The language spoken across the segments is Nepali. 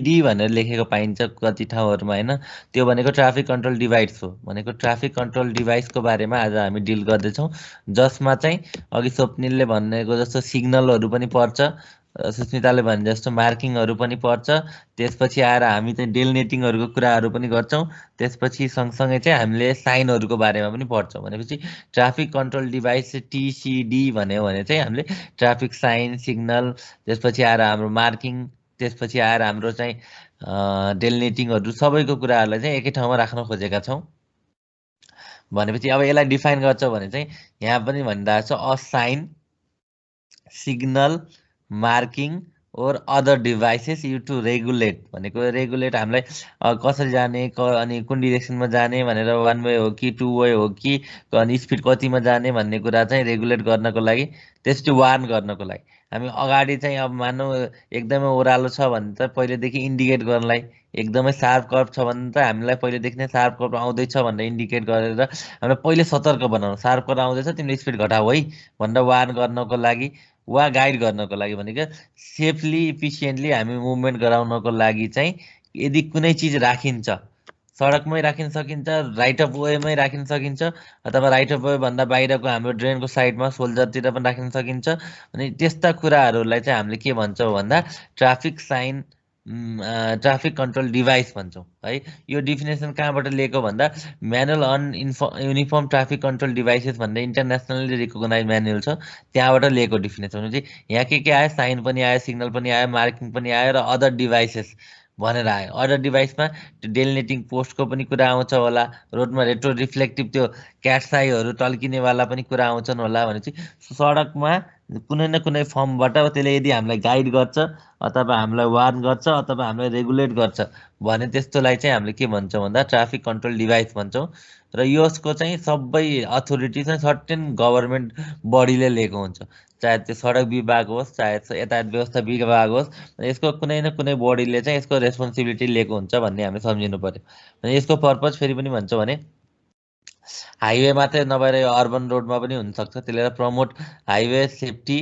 डी भनेर लेखेको पाइन्छ कति ठाउँहरूमा हैन। त्यो भनेको ट्राफिक कन्ट्रोल डिभाइस हो। भनेको ट्राफिक कन्ट्रोल डिभाइसको बारेमा आज हामी डिल गर्दैछौँ, जसमा चाहिँ अघि स्वप्निलले भनेको जस्तो सिग्नलहरू पनि पर्छ, सुस्मिताले भने जस्तो मार्किङहरू पनि पर्छ। त्यसपछि आएर हामी चाहिँ डेलनेटिङहरूको कुराहरू पनि गर्छौँ। त्यसपछि सँगसँगै चाहिँ हामीले साइनहरूको बारेमा पनि पढ्छौँ। भनेपछि ट्राफिक कन्ट्रोल डिभाइस टिसिडी भन्यो भने चाहिँ हामीले ट्राफिक साइन, सिग्नल, त्यसपछि आएर हाम्रो मार्किङ, त्यसपछि आएर हाम्रो चाहिँ डेलनेटिङहरू सबैको कुराहरूलाई चाहिँ एकै ठाउँमा राख्न खोजेका छौँ। भनेपछि अब यसलाई डिफाइन गर्छ भने चाहिँ यहाँ पनि भनिरहेको छ, a sign, signal, marking or other devices यु टु रेगुलेट। भनेको रेगुलेट हामीलाई कसरी जाने, अनि कुन डिरेक्सनमा जाने भनेर, वान वे हो कि टू वे हो कि, अनि स्पिड कतिमा जाने भन्ने कुरा चाहिँ रेगुलेट गर्नको लागि, त्यसपछि वार्न गर्नको लागि। हामी अगाडि चाहिँ अब मानौँ एकदमै ओह्रालो छ भने त पहिलेदेखि इन्डिकेट गर्नलाई, एकदमै सार्प कर्भ छ भने त हामीलाई पहिलेदेखि नै सार्प कर्भ आउँदैछ भनेर इन्डिकेट गरेर हामीलाई पहिले सतर्क बनाउनु, सार्प कर्भ आउँदैछ तिमीले स्पिड घटाऊ है भनेर वार्न गर्नको लागि वा गाइड गर्नको लागि, भनेको सेफली इफिसियन्टली हामी मुभमेन्ट गराउनको लागि चाहिँ यदि कुनै चिज राखिन्छ, सडकमै राखिन सकिन्छ, राइट अफ वेमै राखिन सकिन्छ, अथवा राइट अफ वे भन्दा बाहिरको हाम्रो ड्रेनको साइडमा सोल्जरतिर पनि राखिन सकिन्छ। अनि त्यस्ता कुराहरूलाई चाहिँ हामीले के भन्छौँ भन्दा traffic sign, traffic control device भन्छौँ है। यो डिफिनेसन कहाँबाट लिएको भन्दा manual on uniform traffic control devices भन्ने इन्टरनेसनली रिकगनाइज म्यानुअल छ, त्यहाँबाट लिएको डिफिनेसन हो। चाहिँ यहाँ के आयो, साइन पनि आयो, सिग्नल पनि आयो, मार्किङ पनि आयो र अदर डिभाइसेस भनेर आयो। अदर डिभाइसमा त्यो डेलनेटिङ पोस्टको पनि कुरा आउँछ होला, रोडमा रेट्रो रिफ्लेक्टिभ त्यो क्याट्साईहरू टल्किनेवाला पनि कुरा आउँछन् होला। भनेपछि सडकमा कुनै न कुनै फर्मबाट त्यसले यदि हामीलाई गाइड गर्छ, अथवा हामीलाई वार्न गर्छ, अथवा हामीलाई रेगुलेट गर्छ भने त्यस्तोलाई चाहिँ हामीले के भन्छौँ भन्दा ट्राफिक कन्ट्रोल डिभाइस भन्छौँ। र यसको चाहिँ सबै अथोरिटी चाहिँ सर्टेन गभर्मेन्ट बडीले लिएको हुन्छ, चाहे त्यो सडक विभाग होस्, चाहे यातायात व्यवस्था विभाग होस्, यसको कुनै न कुनै बडीले चाहिँ यसको रेस्पोन्सिबिलिटी लिएको हुन्छ भन्ने हामीले सम्झिनु पर्यो। अनि यसको पर्पज फेरि पनि भन्छौँ भने हाइवे मात्रै नभएर यो अर्बन रोडमा पनि हुनसक्छ। त्यसले प्रमोट हाइवे सेफ्टी,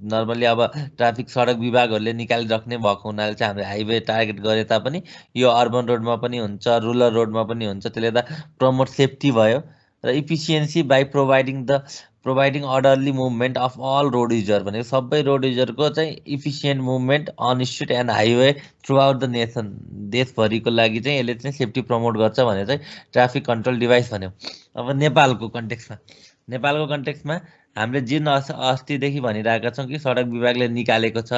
नर्मली अब ट्राफिक सडक विभागहरूले निकालिराख्ने भएको हुनाले चाहिँ हामीले हाइवे टार्गेट गरे तापनि यो अर्बन रोडमा पनि हुन्छ, रुरल रोडमा पनि हुन्छ। त्यसले त प्रमोट सेफ्टी भयो। र efficiency by providing orderly movement of all road user, भनेको सबै रोड युजरको चाहिँ efficient movement on street and highway throughout the nation, देशभरिको लागि चाहिँ यसले चाहिँ सेफ्टी प्रमोट गर्छ भनेर चाहिँ ट्राफिक कन्ट्रोल डिभाइस भन्यो। अब नेपालको कन्टेक्समा हामीले जुन अस्तिदेखि भनिरहेका छौँ कि सडक विभागले निकालेको छ,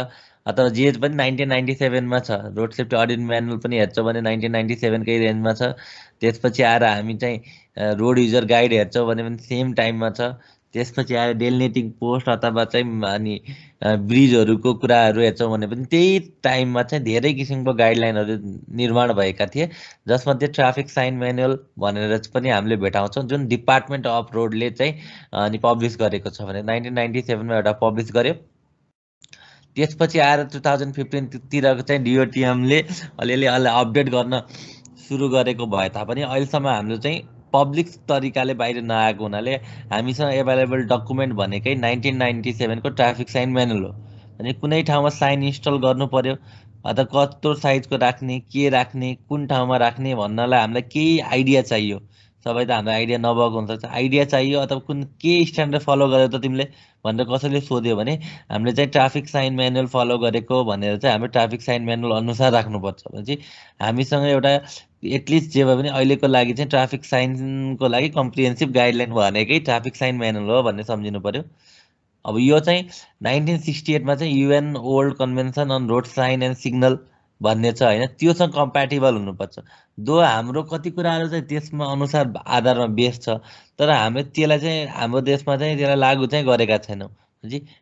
अथवा जे पनि 1997मा छ, रोड सेफ्टी अडिट म्यानुअल पनि हेर्छौँ भने 1997कै रेन्जमा छ। त्यसपछि आएर हामी चाहिँ रोड युजर गाइड हेर्छौँ भने पनि सेम टाइममा छ। त्यसपछि आएर डेलनेटिङ पोस्ट अथवा चाहिँ अनि ब्रिजहरूको कुराहरू हेर्छौँ भने पनि त्यही टाइममा चाहिँ धेरै किसिमको गाइडलाइनहरू निर्माण भएका थिए, जसमध्ये ट्राफिक साइन म्यानुअल भनेर पनि हामीले भेटाउँछौँ, जुन डिपार्टमेन्ट अफ रोडले चाहिँ अनि पब्लिस गरेको छ भने 1997मा एउटा पब्लिस गर्यो। त्यसपछि आएर 2015तिरको चाहिँ डिओटिएमले अलिअलि अपडेट गर्न सुरु गरेको भए तापनि अहिलेसम्म हाम्रो चाहिँ पब्लिक तरिकाले बाहिर नआएको हुनाले हामीसँग एभाइलेबल डकुमेन्ट भनेकै 1997को ट्राफिक साइन म्यानुअल हो। अनि कुनै ठाउँमा साइन इन्स्टल गर्नु पर्यो, अथवा कत्रो साइजको राख्ने, के राख्ने, कुन ठाउँमा राख्ने भन्नलाई हामीलाई केही आइडिया चाहियो। सबै त हाम्रो आइडिया नभएको हुनसक्छ, आइडिया चाहियो, अथवा के स्ट्यान्डर्ड फलो गर्यो त तिमीले भनेर कसैले सोध्यो भने हामीले चाहिँ ट्राफिक साइन म्यानुअल फलो गरेको भनेर चाहिँ हाम्रो ट्राफिक साइन म्यानुअल अनुसार राख्नुपर्छ। भनेपछि हामीसँग एउटा एटलिस्ट जे भए पनि अहिलेको लागि चाहिँ ट्राफिक साइनको लागि कम्प्रिहेन्सिभ गाइडलाइन भनेकै ट्राफिक साइन म्यानुअल हो भन्ने सम्झिनु पर्यो। अब यो चाहिँ 1968मा चाहिँ UN old convention on road sign and signal भन्ने छ होइन, त्योसँग कम्प्याटिबल हुनुपर्छ। दो हाम्रो कति कुराहरू चाहिँ त्यसमा अनुसार आधारमा बेस छ, तर हामीले त्यसलाई चाहिँ हाम्रो देशमा चाहिँ त्यसलाई लागू चाहिँ गरेका छैनौँ।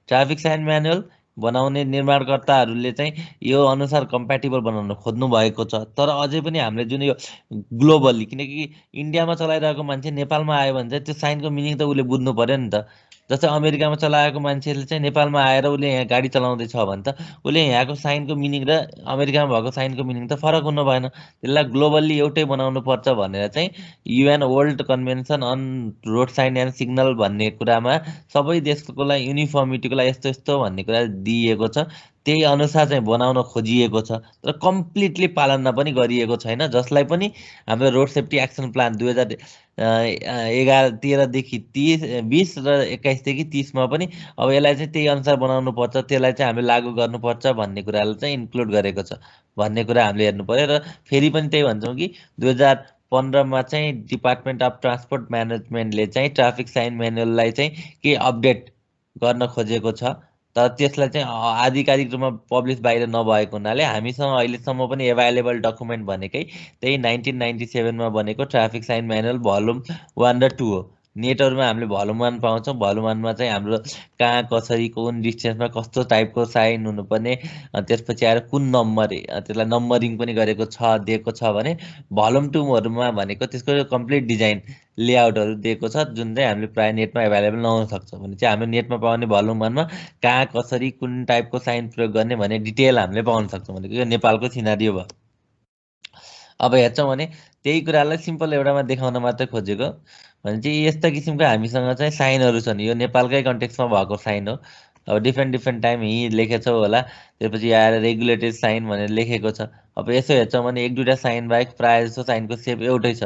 ट्राफिक साइन म्यानुअल बनाउने निर्माणकर्ताहरूले चाहिँ यो अनुसार कम्प्याटिबल बनाउन खोज्नु भएको छ, तर अझै पनि हामीले जुन यो ग्लोबल्ली, किनकि इन्डियामा चलाइरहेको मान्छे नेपालमा आयो भने चाहिँ त्यो साइनको मिनिङ त उसले बुझ्नु पर्यो नि त। जस्तै अमेरिकामा चलाएको मान्छेले चाहिँ नेपालमा आएर उसले यहाँ गाडी चलाउँदैछ भने त उसले यहाँको साइनको मिनिङ र अमेरिकामा भएको साइनको मिनिङ त फरक हुनु भएन। त्यसलाई ग्लोबल्ली एउटै बनाउनु पर्छ भनेर चाहिँ UN world convention on road sign and signal भन्ने कुरामा सबै देशको लागि युनिफर्मिटीको लागि यस्तो यस्तो भन्ने कुरा दिइएको छ। त्यही अनुसार चाहिँ बनाउन खोजिएको छ, तर कम्प्लिटली पालना पनि गरिएको छैन, जसलाई पनि हाम्रो रोड सेफ्टी एक्सन प्लान 2013देखि 20 र 21देखि 30मा पनि अब यसलाई चाहिँ त्यही अनुसार बनाउनु पर्छ, त्यसलाई चाहिँ हामीले लागू गर्नुपर्छ भन्ने कुरालाई चाहिँ इन्क्लुड गरेको छ भन्ने कुरा हामीले हेर्नु पर्यो। र फेरि पनि त्यही भन्छौँ कि 2015मा चाहिँ डिपार्टमेन्ट अफ ट्रान्सपोर्ट म्यानेजमेन्टले चाहिँ ट्राफिक साइन म्यानुअललाई चाहिँ केही अपडेट गर्न खोजेको छ, तर त्यसलाई चाहिँ आधिकारिक रूपमा पब्लिस बाहिर नभएको हुनाले हामीसँग अहिलेसम्म पनि एभाइलेबल डकुमेन्ट भनेकै त्यही 1997मा बनेको ट्राफिक साइन म्यानुअल भोल्युम 1 र 2 हो। नेटहरूमा हामीले भोल्युम 1 पाउँछौँ, भोल्युम 1मा चाहिँ हाम्रो कहाँ कसरी कुन डिस्टेन्समा कस्तो टाइपको साइन हुनुपर्ने, त्यसपछि आएर कुन नम्बर, त्यसलाई नम्बरिङ पनि गरेको छ दिएको छ भने भोल्युम 2हरूमा भनेको त्यसको कम्प्लिट डिजाइन लेआउटहरू दिएको छ, जुन चाहिँ हामीले प्रायः नेटमा एभाइलेबल नहुन सक्छ भने चाहिँ हामीले नेटमा पाउने भोल्युम 1मा कहाँ कसरी कुन टाइपको साइन प्रयोग गर्ने भन्ने डिटेल हामीले पाउन सक्छौँ भनेको यो नेपालको सिनारियो भयो। अब हेर्छौँ भने त्यही कुरालाई सिम्पल एउटामा देखाउन मात्रै खोजेको भने चाहिँ यस्ता किसिमको हामीसँग चाहिँ साइनहरू छन्। यो नेपालकै कन्टेक्समा भएको साइन हो। अब डिफ्रेन्ट टाइम यहीँ लेखेछौ होला, त्यसपछि आएर रेगुलेटेड साइन भनेर लेखेको छ। अब यसो हेर्छौँ भने एक दुईवटा साइन बाहेक प्रायः जस्तो साइनको सेप एउटै छ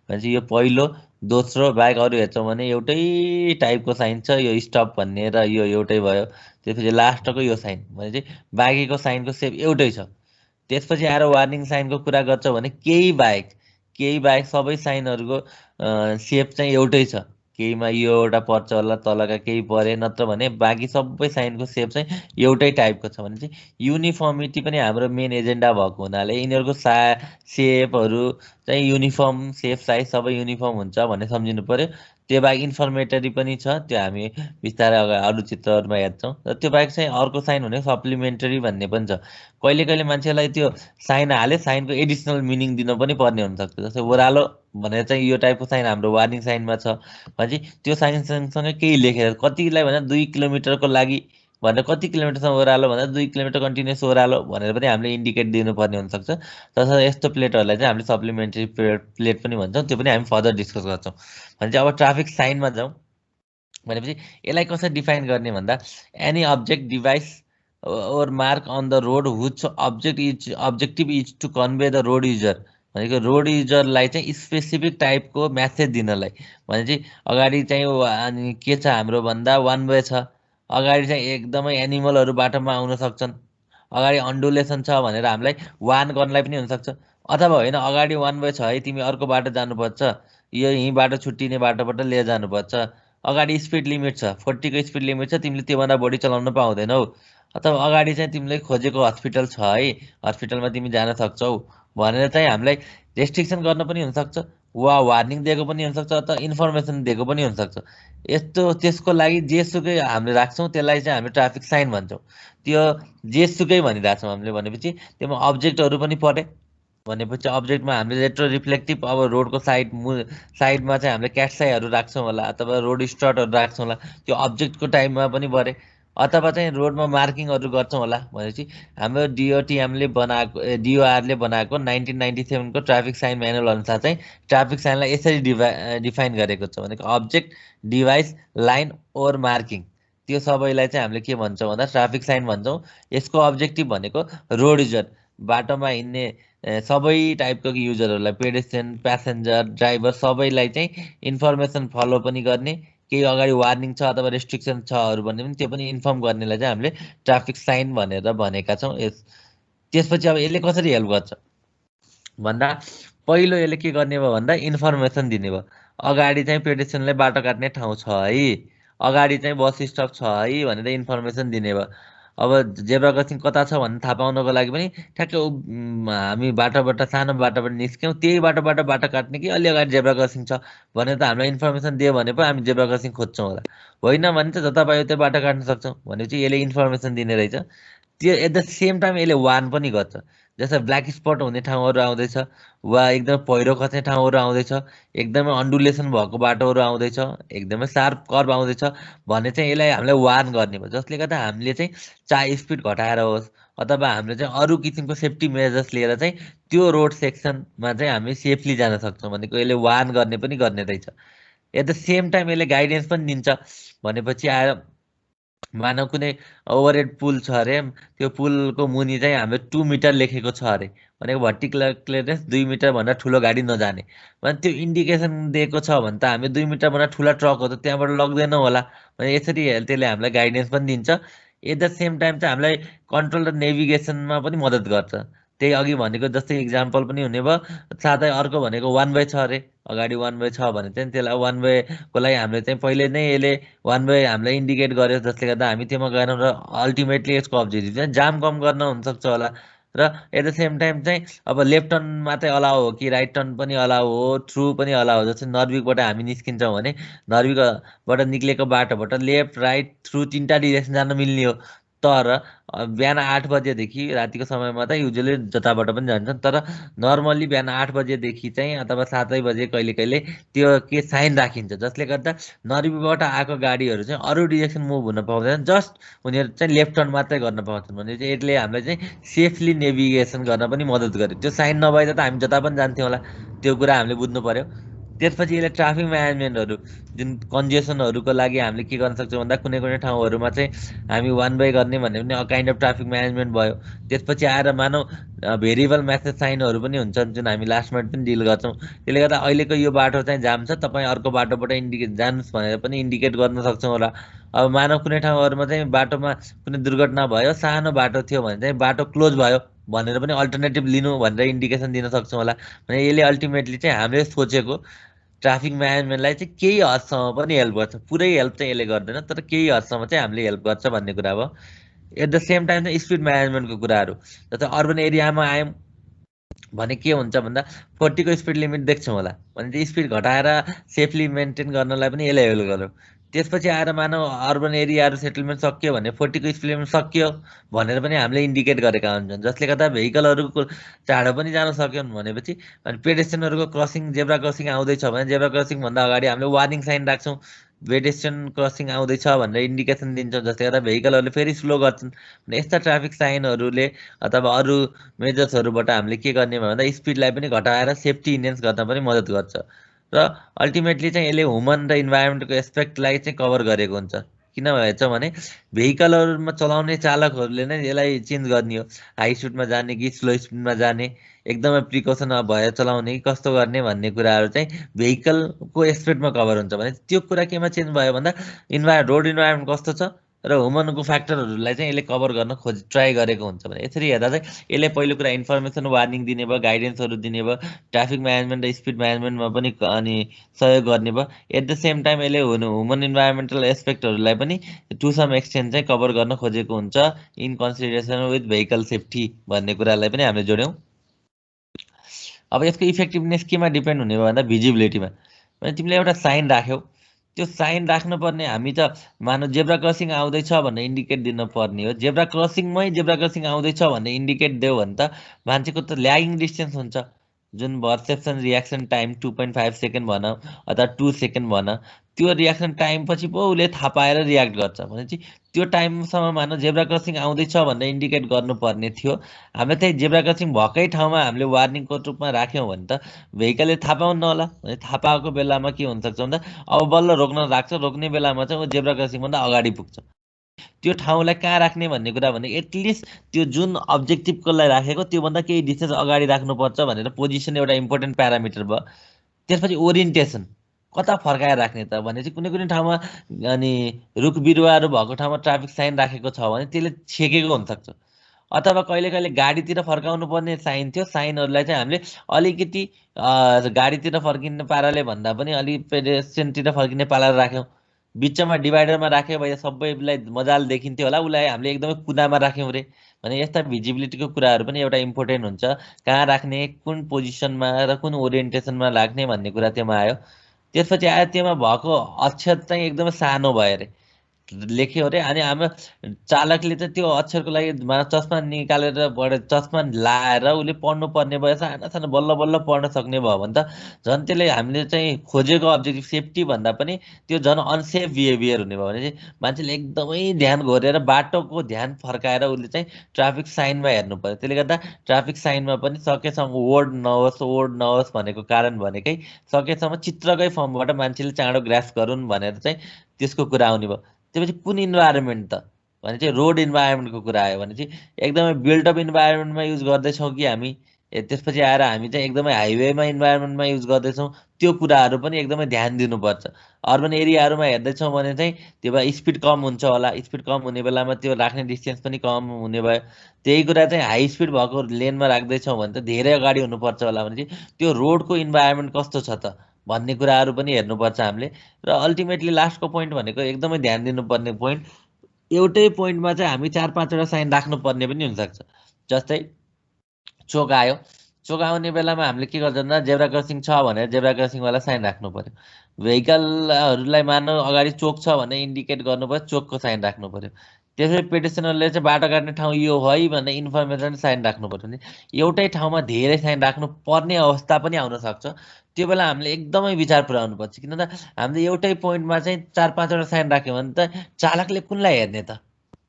भने चाहिँ यो पहिलो दोस्रो बाहेक अरू हेर्छौँ भने एउटै टाइपको साइन छ, यो स्टप भन्ने र यो एउटै भयो। त्यसपछि लास्टको यो साइन भने चाहिँ बाँकीको साइनको सेप एउटै छ। त्यसपछि आएर वार्निङ साइनको कुरा गर्छौँ भने केही बाहेक सबै साइनहरूको सेप चाहिँ एउटै छ। केहीमा यो एउटा पर्छ होला, तलका केही परे, नत्र भने बाँकी सबै साइनको सेप चाहिँ एउटै टाइपको छ भने चाहिँ युनिफर्मिटी पनि हाम्रो मेन एजेन्डा भएको हुनाले यिनीहरूको सेपहरू चाहिँ युनिफर्म, सेप साइज सबै युनिफर्म हुन्छ भन्ने सम्झिनु पर्यो। त्यो बाहेक इन्फर्मेटरी पनि छ, त्यो हामी बिस्तारै अरू चित्रहरूमा हेर्छौँ। र त्यो बाहेक चाहिँ अर्को साइन भनेको सप्लिमेन्टरी भन्ने पनि छ। कहिले कहिले मान्छेलाई त्यो साइन हाले साइनको एडिसनल मिनिङ दिन पनि पर्ने हुनसक्छ। जस्तै ओह्रालो भनेर चाहिँ यो टाइपको साइन हाम्रो वार्निङ साइनमा छ भने चाहिँ त्यो साइन सँगसँगै केही लेखेर कतिलाई भन्दा 2 किलोमिटरको लागि भनेर कति किलोमिटरसम्म ओह्रालो भन्दा 2 किलोमिटर कन्टिन्युस ओह्रालो भनेर पनि हामीले इन्डिकेट दिनुपर्ने हुनसक्छ। तसर्थ यस्तो प्लेटहरूलाई चाहिँ हामीले सप्लिमेन्टरी प्लेट पनि भन्छौँ, त्यो पनि हामी फर्दर डिस्कस गर्छौँ। भने चाहिँ अब ट्राफिक साइनमा जाउँ भनेपछि यसलाई कसरी डिफाइन गर्ने भन्दा any object device or mark on the road which objective is to convey the road user भनेको रोड युजरलाई चाहिँ स्पेसिफिक टाइपको म्यासेज दिनलाई भने चाहिँ अगाडि चाहिँ अनि के छ हाम्रो भन्दा वान वे छ, अगाडि चाहिँ एकदमै एनिमलहरू बाटोमा आउन सक्छन्, अगाडि अन्डुलेसन छ भनेर हामीलाई वार्न गर्नलाई पनि हुनसक्छ। अथवा होइन अगाडि वान वे छ है, तिमी अर्को बाटो जानुपर्छ, यो यहीँ बाटो छुट्टिने बाटोबाट लिएर जानुपर्छ, अगाडि स्पिड लिमिट छ 40को स्पिड लिमिट छ, तिमीले त्योभन्दा बढी चलाउन पाउँदैनौ, अथवा अगाडि चाहिँ तिमीले खोजेको हस्पिटल छ है, हस्पिटलमा तिमी जान सक्छौ भनेर चाहिँ हामीलाई रेस्ट्रिक्सन गर्न पनि हुनसक्छ, वा वार्निङ दिएको पनि हुनसक्छ, अथवा इन्फर्मेसन दिएको पनि हुनसक्छ। यस्तो त्यसको लागि जेसुकै हामीले राख्छौँ त्यसलाई चाहिँ हामीले ट्राफिक साइन भन्छौँ। त्यो जेसुकै भनिरहेछौँ हामीले भनेपछि त्यसमा अब्जेक्टहरू पनि परे भनेपछि अब्जेक्टमा हामीले रेट्रो रिफ्लेक्टिभ अब रोडको साइडमा चाहिँ हामीले क्याटसाईहरू राख्छौँ होला, अथवा रोड स्टटहरू राख्छौँ होला, त्यो अब्जेक्टको टाइममा पनि परे। अथवा चाहिँ रोडमा मार्किङहरू गर्छौँ होला भनेपछि हाम्रो डिओआरले बनाएको 1997को ट्राफिक साइन म्यानुअल अनुसार चाहिँ ट्राफिक साइनलाई यसरी डिफाइन गरेको छ भनेको अब्जेक्ट, डिभाइस, लाइन ओर मार्किङ, त्यो सबैलाई चाहिँ हामीले के भन्छौँ भन्दा ट्राफिक साइन भन्छौँ। यसको अब्जेक्टिभ भनेको रोड युजर, बाटोमा हिँड्ने सबै टाइपको युजरहरूलाई, पेडेस्ट्रियन, प्यासेन्जर, ड्राइभर सबैलाई चाहिँ इन्फर्मेसन फलो पनि गर्ने, केही अगाडि वार्निङ छ अथवा रेस्ट्रिक्सन छहरू भने पनि त्यो पनि इन्फर्म गर्नेलाई चाहिँ हामीले ट्राफिक साइन भनेर भनेका छौँ। त्यसपछि अब यसले कसरी हेल्प गर्छ भन्दा पहिलो यसले के गर्ने भयो भन्दा इन्फर्मेसन दिने भयो। अगाडि चाहिँ पेडेस्ट्रियनले बाटो काट्ने ठाउँ छ है, अगाडि चाहिँ बस स्टप छ है भनेर इन्फर्मेसन दिने भयो। अब जेब्रा क्रसिङ कता छ भन्ने थाहा पाउनको लागि पनि ठ्याक्कै हामी बाटोबाट सानो बाटोबाट निस्क्यौँ, त्यही बाटोबाट बाटो काट्ने कि अलि अगाडि जेब्रा क्रसिङ छ भनेर त हामीलाई इन्फर्मेसन दियो भने पो हामी जेब्रा क्रसिङ खोज्छौँ होला, होइन भने चाहिँ जता पायो त्यो बाटो काट्न सक्छौँ भनेपछि यसले इन्फर्मेसन दिने रहेछ। त्यो एट द सेम टाइम यसले वार्न पनि गर्छ। जस्तै ब्ल्याक स्पट हुने ठाउँहरू आउँदैछ, वा एकदमै पहिरो खस्ने ठाउँहरू आउँदैछ, एकदमै अन्डुलेसन भएको बाटोहरू आउँदैछ, एकदमै सार्प कर्भ आउँदैछ भने चाहिँ यसलाई हामीलाई वार्न गर्ने भयो, जसले गर्दा हामीले चाहिँ चाहे स्पिड घटाएर होस् अथवा हामीले चाहिँ अरू किसिमको सेफ्टी मेजर्स लिएर चाहिँ त्यो रोड सेक्सनमा चाहिँ हामी सेफली जान सक्छौँ भनेको यसले वार्न गर्ने पनि गर्ने रहेछ। एट द सेम टाइम यसले गाइडेन्स पनि दिन्छ भनेपछि आएर मानव कुनै ओभरहेड पुल छ अरे, त्यो पुलको मुनि चाहिँ हामीले 2 मिटर लेखेको छ अरे, भनेको भर्टिकल क्लियरेन्स 2 मिटर भन्दा ठुलो गाडी नजाने, भने त्यो इन्डिकेसन दिएको छ भने त हामी 2 मिटर भन्दा ठुला ट्रक हो त त्यहाँबाट लग्दैनौँ होला, भने यसरी त्यसले हामीलाई गाइडेन्स पनि दिन्छ। एट द सेम टाइम चाहिँ हामीलाई कन्ट्रोल र नेभिगेसनमा पनि मद्दत गर्छ। त्यही अघि भनेको जस्तै इक्जाम्पल पनि हुने भयो। साथै अर्को भनेको वान वे छ अरे, अगाडि वान वे छ भने चाहिँ त्यसलाई वान वेको लागि हामीले चाहिँ पहिले नै यसले वान वे हामीलाई इन्डिकेट गर्यो, जसले गर्दा हामी त्योमा गएनौँ र अल्टिमेटली यसको अब्जेक्टिभ चाहिँ जाम कम गर्न हुनसक्छ होला। र एट द सेम टाइम चाहिँ अब लेफ्ट टर्न मात्रै अलाउ हो कि राइट टर्न पनि अलाउ हो, थ्रु पनि अलाउ हो। जस्तै नर्विकबाट हामी निस्किन्छौँ भने नर्विकबाट निक्लेको बाटोबाट लेफ्ट राइट थ्रु 3टा डिरेक्सन जान मिल्ने हो। तर बिहान 8 बजेदेखि रातिको समयमा त युजली जताबाट पनि जान्छन्, तर नर्मल्ली बिहान 8 बजेदेखि चाहिँ अथवा 7 बजे कहिले कहिले त्यो के साइन राखिन्छ, जसले गर्दा नर्वीबाट आएको गाडीहरू चाहिँ अरू डिरेक्सन मुभ हुन पाउँदैन, जस्ट उनीहरू चाहिँ लेफ्ट टर्न मात्रै गर्न पाउँछन्। भने चाहिँ यसले हामीलाई चाहिँ सेफली नेभिगेसन गर्न पनि मद्दत गर्यो। त्यो साइन नभए त हामी जता पनि जान्थ्यौँ होला, त्यो कुरा हामीले बुझ्नु पर्यो। त्यसपछि यसले ट्राफिक म्यानेजमेन्टहरू, जुन कन्जेसनहरूको लागि हामीले के गर्न सक्छौँ भन्दा कुनै कुनै ठाउँहरूमा चाहिँ हामी वान वे गर्ने भन्ने पनि काइन्ड अफ ट्राफिक म्यानेजमेन्ट भयो। त्यसपछि आएर मानौ भेरिएबल म्यासेज साइनहरू पनि हुन्छन्, जुन हामी लास्टमा पनि डिल गर्छौँ। त्यसले गर्दा अहिलेको यो बाटो चाहिँ जाम छ, तपाईँ अर्को बाटोबाट इन्डिकेट जानुहोस् भनेर पनि इन्डिकेट गर्न सक्छौँ होला। अब मानव कुनै ठाउँहरूमा चाहिँ बाटोमा कुनै दुर्घटना भयो, सानो बाटो थियो भने चाहिँ बाटो क्लोज भयो भनेर पनि अल्टरनेटिभ लिनु भनेर इन्डिकेसन दिन सक्छौँ होला। भने यसले अल्टिमेटली चाहिँ हामीले सोचेको ट्राफिक म्यानेजमेन्टलाई चाहिँ केही हदसम्म पनि हेल्प गर्छ। पुरै हेल्प चाहिँ यसले गर्दैन, तर केही हदसम्म चाहिँ हामीले हेल्प गर्छ भन्ने कुरा भयो। एट द सेम टाइम चाहिँ स्पिड म्यानेजमेन्टको कुराहरू, जस्तै अर्बन एरियामा आयौँ भने के हुन्छ भन्दा 40 को स्पिड लिमिट देख्छौँ होला, भने चाहिँ स्पिड घटाएर सेफली मेन्टेन गर्नलाई पनि यसले हेल्प गर्यो। त्यसपछि आएर मानव अर्बन एरियाहरू सेटलमेन्ट सक्यो भने 40 को स्पिड लिमिट सक्यो भनेर पनि हामीले इन्डिकेट गरेका हुन्छन्, जसले गर्दा भेहिकलहरूको चाँडो पनि जान सक्यो भनेपछि। अनि पेडेस्ट्रियनहरूको क्रसिङ, जेब्रा क्रसिङ आउँदैछ भने जेब्रा क्रसिङभन्दा अगाडि हामीले वार्निङ साइन राख्छौँ, पेडेस्ट्रियन क्रसिङ आउँदैछ भनेर इन्डिकेसन दिन्छौँ, जसले गर्दा भेहिकलहरूले फेरि स्लो गर्छन्। भने यस्ता ट्राफिक साइनहरूले अथवा अरू मेजर्सहरूबाट हामीले के गर्ने भन्दा स्पिडलाई पनि घटाएर सेफ्टी इन्हेन्स गर्न पनि मद्दत गर्छ। र अल्टिमेटली चाहिँ यसले ह्युमन र इन्भाइरोमेन्टको एस्पेक्टलाई चाहिँ कभर गरेको हुन्छ। किन भएछ भने भेहिकलहरूमा चलाउने चालकहरूले नै यसलाई चेन्ज गर्ने हो, हाई स्पिडमा जाने कि स्लो स्पिडमा जाने, एकदमै प्रिकसन भएर चलाउने कि कस्तो गर्ने भन्ने कुराहरू चाहिँ भेहिकलको एस्पेक्टमा कभर हुन्छ। भने त्यो कुरा केमा चेन्ज भयो भन्दा रोड इन्भाइरोमेन्ट कस्तो छ र ह्युमनको फ्याक्टरहरूलाई चाहिँ यसले कभर गर्न ट्राई गरेको हुन्छ। भने यसरी हेर्दा चाहिँ यसले पहिलो कुरा इन्फर्मेसन वार्निङ दिने भयो, गाइडेन्सहरू दिने भयो, ट्राफिक म्यानेजमेन्ट र स्पिड म्यानेजमेन्टमा पनि अनि सहयोग गर्ने भयो। एट द सेम टाइम यसले ह्युमन इन्भाइरोमेन्टल एस्पेक्टहरूलाई पनि टु सम एक्सटेन्ट चाहिँ कभर गर्न खोजेको हुन्छ, in consideration with vehicle safety भन्ने कुरालाई पनि हामीले जोड्यौँ। अब यसको इफेक्टिभनेस केमा डिपेन्ड हुने भयो भन्दा भिजिबिलिटीमा। भने तिमीले एउटा साइन राख्यौ, त्यो साइन राख्नुपर्ने हामी त मानव जेब्रा क्रसिङ आउँदैछ भनेर इन्डिकेट दिनुपर्ने हो। जेब्रा क्रसिङ आउँदैछ भनेर इन्डिकेट दियो भने त मान्छेको त ल्यागिङ डिस्टेन्स हुन्छ, जुन पर्सेप्सन रियाक्सन टाइम 2.5 सेकेन्ड भन अथवा 2 सेकेन्ड भन, त्यो रियाक्सन टाइम पछि पो उसले थाहा पाएर रियाक्ट गर्छ। भनेपछि त्यो टाइमसम्म मानव जेब्रा क्रसिङ आउँदैछ भनेर इन्डिकेट गर्नुपर्ने थियो, हामीले त्यही जेब्रा क्रसिङ भएकै ठाउँमा हामीले वार्निङको रूपमा राख्यौँ भने त भेहिकलले थाहा पाउनु होला। भने थाहा पाएको बेलामा के हुनसक्छ भन्दा अब बल्ल रोक्न राख्छ, रोक्ने बेलामा चाहिँ ऊ जेब्रा क्रसिङभन्दा अगाडि पुग्छ। त्यो ठाउँलाई कहाँ राख्ने भन्ने कुरा भने एटलिस्ट त्यो जुन अब्जेक्टिभको लागि राखेको त्योभन्दा केही डिस्टेन्स अगाडि राख्नुपर्छ भनेर पोजिसन एउटा इम्पोर्टेन्ट प्यारामिटर भयो। त्यसपछि ओरिएन्टेसन कता फर्काएर राख्ने त भने चाहिँ कुनै कुनै ठाउँमा अनि रुख बिरुवाहरू भएको ठाउँमा ट्राफिक साइन राखेको छ भने त्यसले छेकेको हुनसक्छ, अथवा कहिले कहिले गाडीतिर फर्काउनु पर्ने साइन थियो, साइनहरूलाई चाहिँ हामीले अलिकति गाडीतिर फर्किने पाराले भन्दा पनि अलिक पेडेस्ट्रियनतिर फर्किने पाराले राख्यौँ। बिचमा डिभाइडरमा राख्यो भए सबैलाई मजाले देखिन्थ्यो होला, उसलाई हामीले एकदमै कुनामा राख्यौँ रे। भने यस्ता भिजिबिलिटीको कुराहरू पनि एउटा इम्पोर्टेन्ट हुन्छ, कहाँ राख्ने, कुन पोजिसनमा र कुन ओरिएन्टेसनमा राख्ने भन्ने कुरा त्योमा आयो। त्यसपछि आयो त्योमा भएको अक्षर चाहिँ एकदमै सानो भयो अरे, लेख्यो अरे। अनि हाम्रो चालकले चाहिँ त्यो अक्षरको लागि चस्मा निकालेर चस्मा लाएर उसले पढ्नु पर्ने भयो, सानो सानो बल्ल बल्ल पढ्न सक्ने भयो भने त झन् त्यसले हामीले चाहिँ खोजेको अब्जेक्टिभ सेफ्टी भन्दा पनि त्यो झन् अनसेफ बिहेभियर हुने भयो। भने चाहिँ मान्छेले एकदमै ध्यान घोरेर बाटोको ध्यान फर्काएर उसले चाहिँ ट्राफिक साइनमा हेर्नु पर्यो। त्यसले गर्दा ट्राफिक साइनमा पनि सकेसम्म वर्ड नहोस् भनेको कारण भनेकै सकेसम्म चित्रकै फर्मबाट मान्छेले चाँडो ग्रास्प गरून् भनेर चाहिँ त्यसको कुरा आउने भयो। त्यसपछि कुन इन्भाइरोमेन्ट त भने चाहिँ रोड इन्भाइरोमेन्टको कुरा आयो भने चाहिँ एकदमै बिल्डअप इन्भाइरोमेन्टमा युज गर्दैछौँ कि हामी त्यसपछि आएर हामी चाहिँ एकदमै हाइवेमा इन्भाइरोमेन्टमा युज गर्दैछौँ, त्यो कुराहरू पनि एकदमै ध्यान दिनुपर्छ। अर्बन एरियाहरूमा हेर्दैछौँ भने चाहिँ त्यो भए स्पिड कम हुन्छ होला, स्पिड कम हुने बेलामा त्यो राख्ने डिस्टेन्स पनि कम हुने भयो। त्यही कुरा चाहिँ हाई स्पिड भएको लेनमा राख्दैछौँ भने त धेरै अगाडि हुनुपर्छ होला भने चाहिँ त्यो रोडको इन्भाइरोमेन्ट कस्तो छ त भन्ने कुराहरू पनि हेर्नुपर्छ हामीले। र अल्टिमेटली लास्टको पोइन्ट भनेको एकदमै ध्यान दिनुपर्ने पोइन्ट, एउटै पोइन्टमा चाहिँ हामी 4-5वटा साइन राख्नुपर्ने पनि हुनसक्छ। जस्तै चोक आयो, चोक आउने बेलामा हामीले के गर्छ भन्दा जेब्रा क्रसिङ छ भनेर जेब्रा क्रसिङवाला साइन राख्नु पर्यो। भेहिकलहरूलाई मानव अगाडि चोक छ भने इन्डिकेट गर्नु पर्यो, चोकको साइन राख्नु पर्यो। त्यसरी पेडेस्ट्रियनले चाहिँ बाटो काट्ने ठाउँ यो है भनेर इन्फर्मेसन साइन राख्नु पर्यो। भने एउटै ठाउँमा धेरै साइन राख्नु पर्ने अवस्था पनि आउन सक्छ। त्यो बेला हामीले एकदमै विचार पुऱ्याउनु पर्छ, किन त हामीले एउटै पोइन्टमा चाहिँ 4-5वटा साइन राख्यो भने त चालकले कुनलाई हेर्ने त,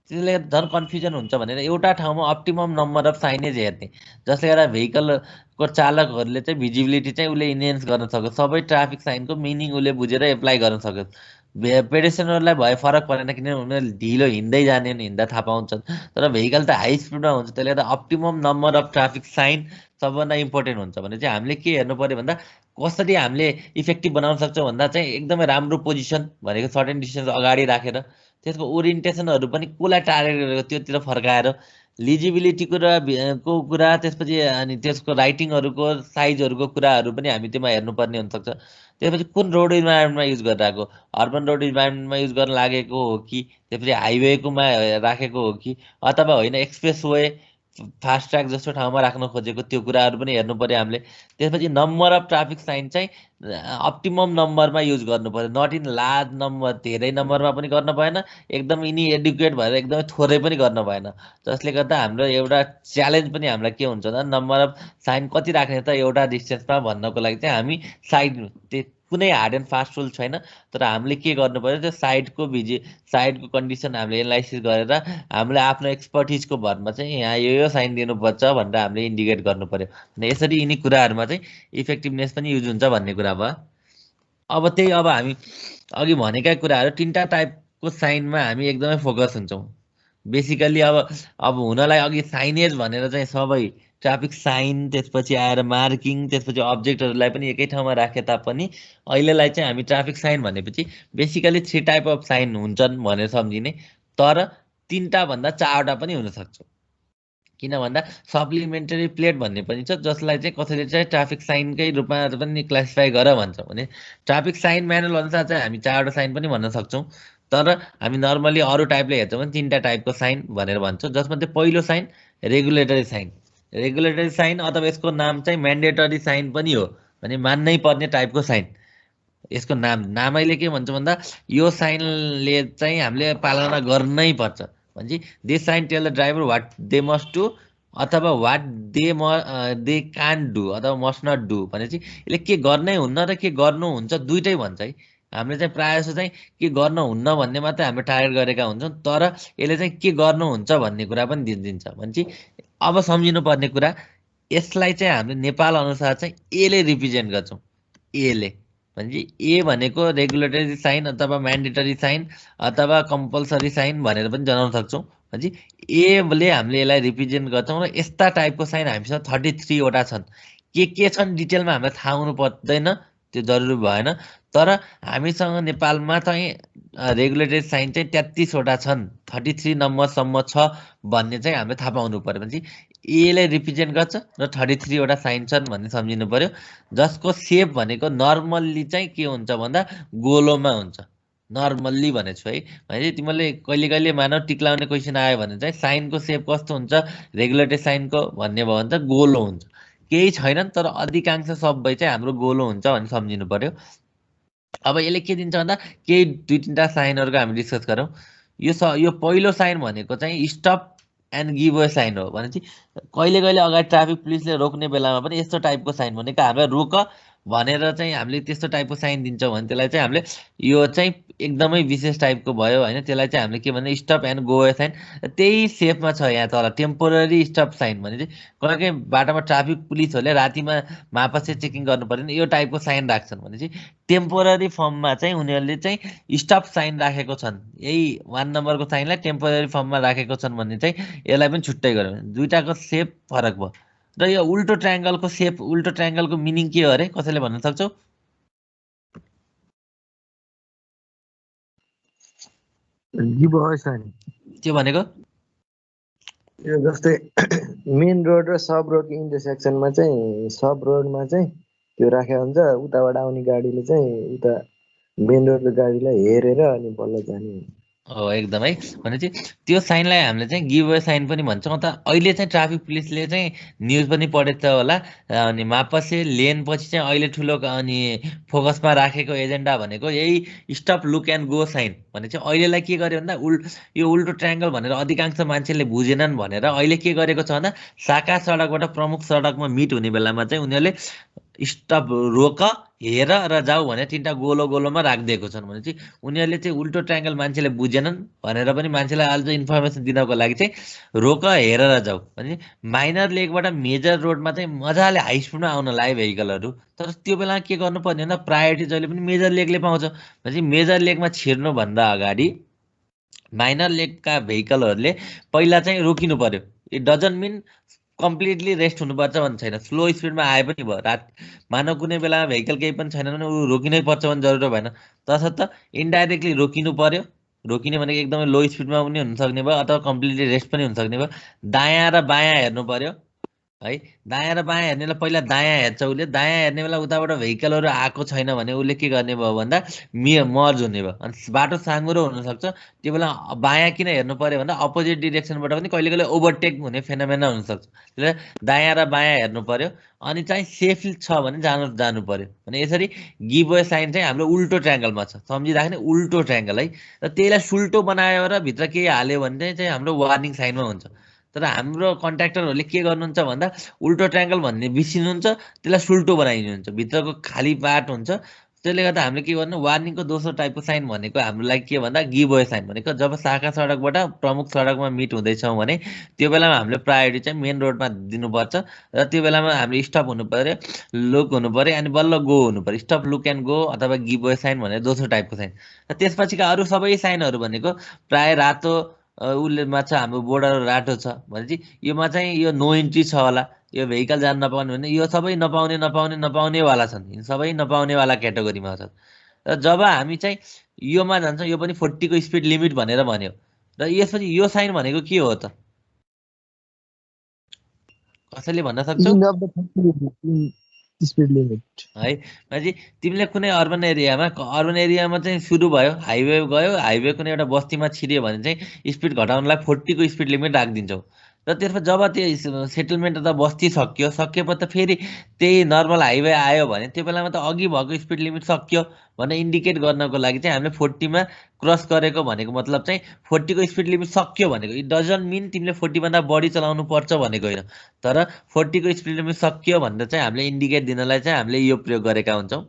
त्यसले झन् कन्फ्युजन हुन्छ भनेर एउटा ठाउँमा अप्टिमम नम्बर अफ साइनेज हेर्ने, जसले गर्दा भेहिकलको चालकहरूले चाहिँ भिजिबिलिटी चाहिँ उसले इन्हेन्स गर्न सकोस्, सबै ट्राफिक साइनको मिनिङ उसले बुझेर एप्लाई गर्न सकोस्। पेडेस्ट्रियनहरूलाई भए फरक परेन, किनभने उनीहरूले ढिलो हिँड्दै जाने हिँड्दा थाहा पाउँछन्, तर भेहिकल त हाई स्पिडमा हुन्छ, त्यसले गर्दा optimum number of traffic sign सबभन्दा इम्पोर्टेन्ट हुन्छ। भने चाहिँ हामीले के हेर्नु पर्यो भन्दा कसरी हामीले इफेक्टिभ बनाउन सक्छौँ भन्दा चाहिँ एकदमै राम्रो पोजिसन भनेको सर्टेन डिस्टेन्स अगाडि राखेर त्यसको ओरिएन्टेसनहरू पनि कसलाई टार्गेट गरेको त्योतिर फर्काएर लिजिबिलिटीको र को कुरा, त्यसपछि अनि त्यसको राइटिङहरूको साइजहरूको कुराहरू पनि हामी त्यसमा हेर्नुपर्ने हुनसक्छ। त्यसपछि कुन रोड इन्भाइरोमेन्टमा युज गरिरहेको, अर्बन रोड इन्भाइरोमेन्टमा युज गर्न लागेको हो कि त्यसपछि हाइवेकोमा राखेको हो कि अथवा होइन एक्सप्रेस वे फास्ट ट्र्याक जस्तो ठाउँमा राख्न खोजेको, त्यो कुराहरू पनि हेर्नु पर्यो हामीले। त्यसपछि नम्बर अफ ट्राफिक साइन चाहिँ अप्टिमम नम्बरमा युज गर्नु पर्यो, नट इन लार्ज नम्बर, धेरै नम्बरमा पनि गर्न भएन, एकदम इनएडुकेट भएर एकदमै थोरै पनि गर्न भएन। जसले गर्दा हाम्रो एउटा च्यालेन्ज पनि हामीलाई के हुन्छ भन्दा नम्बर अफ साइन कति राख्ने त एउटा डिस्टेन्समा भन्नको लागि चाहिँ हामी साइड कुनै हार्ड एन्ड फास्ट रुल छैन, तर हामीले के गर्नु पर्यो त्यो साइडको कन्डिसन हामीले एनालाइसिस गरेर हामीले आफ्नो एक्सपर्टिजको भरमा चाहिँ यहाँ यो साइन दिनुपर्छ भनेर हामीले इन्डिकेट गर्नु पर्यो। यसरी यिनी कुराहरूमा चाहिँ इफेक्टिभनेस पनि युज हुन्छ भन्ने कुरा भयो। अब त्यही अब हामी अघि भनेका कुराहरू 3टा टाइपको साइनमा हामी एकदमै फोकस हुन्छौँ बेसिकल्ली। अब हुनलाई अघि साइनेज भनेर चाहिँ सबै ट्राफिक साइन, त्यसपछि आएर मार्किङ, त्यसपछि अब्जेक्टहरूलाई पनि एकै ठाउँमा राखे तापनि अहिलेलाई चाहिँ हामी ट्राफिक साइन भनेपछि बेसिकली 3 टाइप अफ साइन हुन्छन् भनेर सम्झिने, तर 3टा भन्दा 4वटा पनि हुनसक्छ। किन भन्दा सप्लिमेन्टरी प्लेट भन्ने पनि छ, जसलाई चाहिँ कसैले चाहिँ ट्राफिक साइनकै रूपमा पनि क्लासिफाई गर भन्छ। भने ट्राफिक साइन म्यानुअल अनुसार चाहिँ हामी 4वटा साइन पनि भन्न सक्छौँ, तर हामी नर्मली अरू टाइपले हेर्छौँ भने 3टा टाइपको साइन भनेर भन्छौँ। जसमध्ये पहिलो sign regulatory sign, regulatory sign अथवा यसको नाम चाहिँ म्यान्डेटरी साइन पनि हो, भने मान्नै पर्ने टाइपको साइन। यसको नामैले के भन्छ भन्दा यो साइनले चाहिँ हामीले पालना गर्नै पर्छ। भन्छ this sign tell the driver what they must do अथवा वाट दे कान्ट डु अथवा मस्ट नट डु, भनेपछि यसले के गर्नै हुन्न र के गर्नुहुन्छ दुइटै भन्छ है। हामीले चाहिँ प्रायः जस्तो चाहिँ के गर्नुहुन्न भन्ने मात्रै हामीले टार्गेट गरेका हुन्छौँ, तर यसले चाहिँ के गर्नुहुन्छ भन्ने कुरा पनि दिन्छ। भनेपछि अब सम्झिनु पर्ने कुरा, यसलाई चाहिँ हामीले नेपाल अनुसार चाहिँ एले रिप्रेजेन्ट गर्छौँ। एले भनेपछि ए भनेको रेगुलेटरी साइन अथवा म्यान्डेटरी साइन अथवा कम्पलसरी साइन भनेर पनि जनाउन सक्छौँ। भनेपछि एले हामीले यसलाई रिप्रेजेन्ट गर्छौँ र यस्ता टाइपको साइन हामीसँग 33वटा छन्। के छन् डिटेलमा हामीलाई थाहा हुनु पर्दैन, त्यो जरुरी भएन, तर हामीसँग नेपालमा चाहिँ रेगुलेटरी साइन चाहिँ 33वटा छन्, 33 नम्बरसम्म छ भन्ने चाहिँ हामीले थाहा पाउनु पर्यो। भनेपछि एले रिप्रेजेन्ट गर्छ र 33वटा साइन छन् भन्ने सम्झिनु पर्यो। जसको सेप भनेको नर्मल्ली चाहिँ के हुन्छ भन्दा गोलोमा हुन्छ, नर्मल्ली भनेको छु है। भनेपछि तिमीले कहिले कहिले मानव टिक्लाउने क्वेसन आयो भने चाहिँ साइनको सेप कस्तो हुन्छ रेगुलेटरी साइनको भन्ने भयो भने चाहिँ गोलो हुन्छ, केही छैनन्, तर अधिकांश सबै चाहिँ हाम्रो गोलो हुन्छ भन्ने सम्झिनु पर्यो। अब यसले के दिन्छ भन्दा केही 2-3टा साइनहरूको हामी डिस्कस गरौँ। यो पहिलो साइन भनेको चाहिँ stop and give way sign हो। भनेपछि कहिले कहिले अगाडि ट्राफिक पुलिसले रोक्ने बेलामा पनि यस्तो टाइपको साइन भनेको हामीलाई रोक भनेर चाहिँ हामीले त्यस्तो टाइपको साइन दिन्छौँ भने त्यसलाई चाहिँ हामीले यो चाहिँ एकदमै विशेष टाइपको भयो होइन। त्यसलाई चाहिँ हामीले के भन्ने स्टप एन्ड गो साइन, त्यही सेपमा छ यहाँ तल टेम्पोररी स्टप साइन भने चाहिँ कहीँ कहीँ बाटोमा ट्राफिक पुलिसहरूले रातिमा मापसे चेकिङ गर्नु पर्दैन यो टाइपको साइन राख्छन् भने चाहिँ टेम्पोररी फर्ममा चाहिँ उनीहरूले चाहिँ स्टप साइन राखेको छन्। यही 1 नम्बरको साइनलाई टेम्पोररी फर्ममा राखेको छन् भने चाहिँ यसलाई पनि छुट्टै गऱ्यो भने दुइटाको सेप फरक भयो। र यो उल्टो ट्रायङ्गलको सेप, उल्टो ट्रायङ्गलको मिनिङ के हो अरे, कसैले भन्न सक्छौ? त्यो भनेको यो जस्तै मेन रोड र सब रोडको इन्टरसेक्सनमा चाहिँ सब रोडमा चाहिँ त्यो राखेको हुन्छ, उताबाट आउने गाडीले चाहिँ उता मेन रोडको गाडीलाई हेरेर अनि बल्ल जाने। हो एकदमै भनेपछि त्यो साइनलाई हामीले चाहिँ गिभ वे साइन पनि भन्छौँ। अन्त अहिले चाहिँ ट्राफिक पुलिसले चाहिँ न्युज पनि पढेको छ होला, अनि मापसे लेन पछि चाहिँ अहिले ठुलो अनि फोकसमा राखेको एजेन्डा भनेको यही stop look and go sign भने चाहिँ अहिलेलाई के गर्यो भन्दा यो उल्टो ट्रायङ्गल भनेर अधिकांश मान्छेले बुझेनन् भनेर अहिले के गरेको छ भन्दा शाखा सडकबाट प्रमुख सडकमा मिट हुने बेलामा चाहिँ उनीहरूले स्टप रोक हेर र जाऊ भनेर 3टा गोलो गोलोमा राखिदिएको छन् भने चाहिँ उनीहरूले चाहिँ उल्टो ट्रायङ्गल मान्छेले बुझेनन् भनेर पनि मान्छेलाई आज इन्फर्मेसन दिनको लागि चाहिँ रोक हेर र जाऊ भने माइनर लेकबाट मेजर रोडमा चाहिँ मजाले हाई स्पिडमा आउन लागे भेहिकलहरू। तर त्यो बेला के गर्नुपर्ने भन्दा प्रायोरिटी जहिले पनि मेजर लेकले पाउँछ भने चाहिँ मेजर लेकमा छिर्नुभन्दा अगाडि माइनर लेकका भेहिकलहरूले पहिला चाहिँ रोकिनु पर्यो। It doesn't mean completely rest हुनुपर्छ भन्ने छैन, स्लो स्पिडमा आए पनि भयो। मानव कुनै बेलामा भेहिकल केही पनि छैन भने ऊ रोकिनै पर्छ भन्ने जरुरत भएन, तसर्थ इन्डाइरेक्टली रोकिनु पर्यो। रोकिने भनेको एकदमै लो स्पिडमा पनि हुनसक्ने भयो अथवा कम्प्लिटली रेस्ट पनि हुनसक्ने भयो। दायाँ र बायाँ हेर्नु पर्यो है। दायाँ र बायाँ हेर्नेलाई पहिला दायाँ हेर्छ उसले, दायाँ हेर्ने बेला उताबाट भेहिकलहरू आएको छैन भने उसले के गर्ने भयो भन्दा मर्ज हुने भयो। अनि बाटो साँघुरो हुनसक्छ, त्यो बेला बायाँ किन हेर्नु पर्यो भन्दा अपोजिट डिरेक्सनबाट पनि कहिले कहिले ओभरटेक हुने फेनोमेना हुनसक्छ। त्यसले दायाँ र बायाँ हेर्नु पर्यो अनि चाहिँ सेफ छ भने जानु पर्यो भने यसरी गिभ वे साइन चाहिँ हाम्रो उल्टो ट्रायङ्गलमा छ, सम्झिराख्ने उल्टो ट्रायङ्गल है। र त्यसलाई सुल्टो बनायो र भित्र केही हाल्यो भने चाहिँ हाम्रो वार्निङ साइनमा हुन्छ। तर हाम्रो कन्ट्र्याक्टरहरूले के गर्नुहुन्छ भन्दा उल्टो ट्रायङ्गल भन्ने बिर्सिनुहुन्छ, त्यसलाई सुल्टो बनाइदिनुहुन्छ, भित्रको खाली पार्ट हुन्छ। त्यसले गर्दा हामीले के गर्नु, वार्निङको दोस्रो टाइपको साइन भनेको हाम्रो लागि के भन्दा गिभ वे साइन भनेको जब शाखा सडकबाट प्रमुख सडकमा मिट हुँदैछौँ भने त्यो बेलामा हामीले प्रायोरिटी चाहिँ मेन रोडमा दिनुपर्छ र त्यो बेलामा हामीले स्टप हुनु पर्यो, लुक हुनु पर्यो अनि बल्ल गो हुनु पर्यो। स्टप लुक एन्ड गो अथवा गिभ वे साइन भनेर दोस्रो टाइपको साइन। र त्यसपछिका अरू सबै साइनहरू भनेको प्राय रातो उसलेमा छ, हाम्रो बोर्डर रातो छ भने चाहिँ योमा चाहिँ यो नो इन्ट्री छ होला, यो भेहिकल जान नपाउने भने यो सबै नपाउनेवाला छन्, यिनी सबै नपाउनेवाला क्याटेगोरीमा छन्। र जब हामी चाहिँ योमा जान्छौँ यो पनि 40 को स्पिड लिमिट भनेर भन्यो र यसपछि यो साइन भनेको के हो त, कसैले भन्न सक्छौ? स्पिड लिमिट है भनेपछि तिमीले कुनै अर्बन एरियामा चाहिँ सुरु भयो, हाइवे गयो, हाइवे कुनै एउटा बस्तीमा छिर्यो भने चाहिँ स्पिड घटाउनलाई 40 को स्पिड लिमिट राखिदिन्छौ। र त्यसमा जब त्यो सेटलमेन्ट अथवा बस्ती सकिएपछि त फेरि त्यही नर्मल हाइवे आयो भने त्यो बेलामा त अघि भएको स्पिड लिमिट सक्यो भनेर इन्डिकेट गर्नको लागि चाहिँ हामीले 40मा क्रस गरेको भनेको मतलब चाहिँ 40 को स्पिड लिमिट सक्यो भनेको। इट डजन्ट मिन तिमीले 40 भन्दा बढी चलाउनु पर्छ भनेको होइन, तर 40 को स्पिड लिमिट सक्यो भनेर चाहिँ हामीले इन्डिकेट दिनलाई चाहिँ हामीले यो प्रयोग गरेका हुन्छौँ।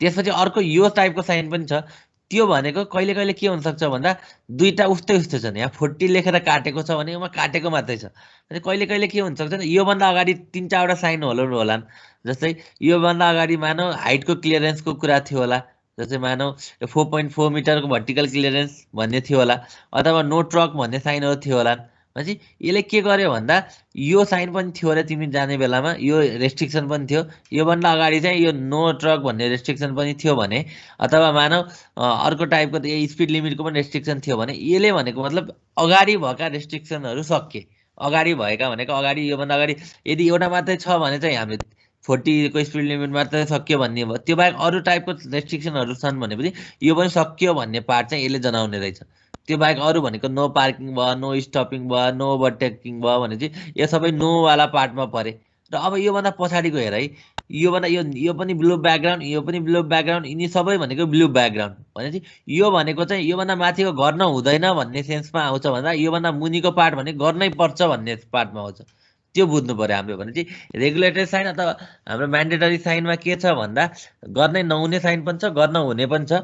त्यसपछि अर्को यो टाइपको साइन पनि छ, त्यो भनेको कहिले कहिले के हुनसक्छ भन्दा दुईटा उस्तै छन्, यहाँ 40 लेखेर काटेको छ भने यसमा काटेको मात्रै छ। अनि कहिले कहिले के हुनसक्छ योभन्दा अगाडि 3-4वटा साइन होलान्। जस्तै योभन्दा अगाडि मानौ हाइटको क्लियरेन्सको कुरा थियो होला, जस्तै मानौ 4.4 मिटरको भर्टिकल क्लियरेन्स भन्ने थियो होला, अथवा नो ट्रक भन्ने साइनहरू थियो होला। भनेपछि यसले के गर्यो भन्दा यो साइन पनि थियो अरे तिमी जाने बेलामा, यो रेस्ट्रिक्सन पनि थियो, योभन्दा अगाडि चाहिँ यो नो ट्रक भन्ने रेस्ट्रिक्सन पनि थियो भने, अथवा मानौ अर्को टाइपको यो स्पिड लिमिटको पनि रेस्ट्रिक्सन थियो भने यसले भनेको मतलब अगाडि भएका रेस्ट्रिक्सनहरू सके। अगाडि भएका भनेको अगाडि योभन्दा अगाडि यदि एउटा मात्रै छ भने चाहिँ हामीले 40 को स्पिड लिमिट मात्रै सक्यो भन्ने भयो। त्यो बाहेक अरू टाइपको रेस्ट्रिक्सनहरू छन् भनेपछि यो पनि सक्यो भन्ने पार्ट चाहिँ यसले जनाउने रहेछ। त्यो बाहेक अरू भनेको नो पार्किङ भयो, नो स्टपिङ भयो, नो ओभरटेकिङ भयो भने चाहिँ यो सबै नोवाला पार्टमा परे। र अब योभन्दा पछाडिको हेर है, योभन्दा यो पनि ब्लू ब्याकग्राउन्ड, यो पनि ब्लू ब्याकग्राउन्ड, यिनी सबै भनेको ब्लू ब्याकग्राउन्ड भनेपछि यो भनेको चाहिँ योभन्दा माथिको गर्न हुँदैन भन्ने सेन्समा आउँछ भन्दा योभन्दा मुनिको पार्ट भने गर्नै पर्छ भन्ने पार्टमा आउँछ। त्यो बुझ्नु पर्यो हामीले भने चाहिँ रेगुलेटरी साइन अथवा हाम्रो म्यान्डेटरी साइनमा के छ भन्दा गर्नै नहुने साइन पनि छ गर्न हुने पनि छ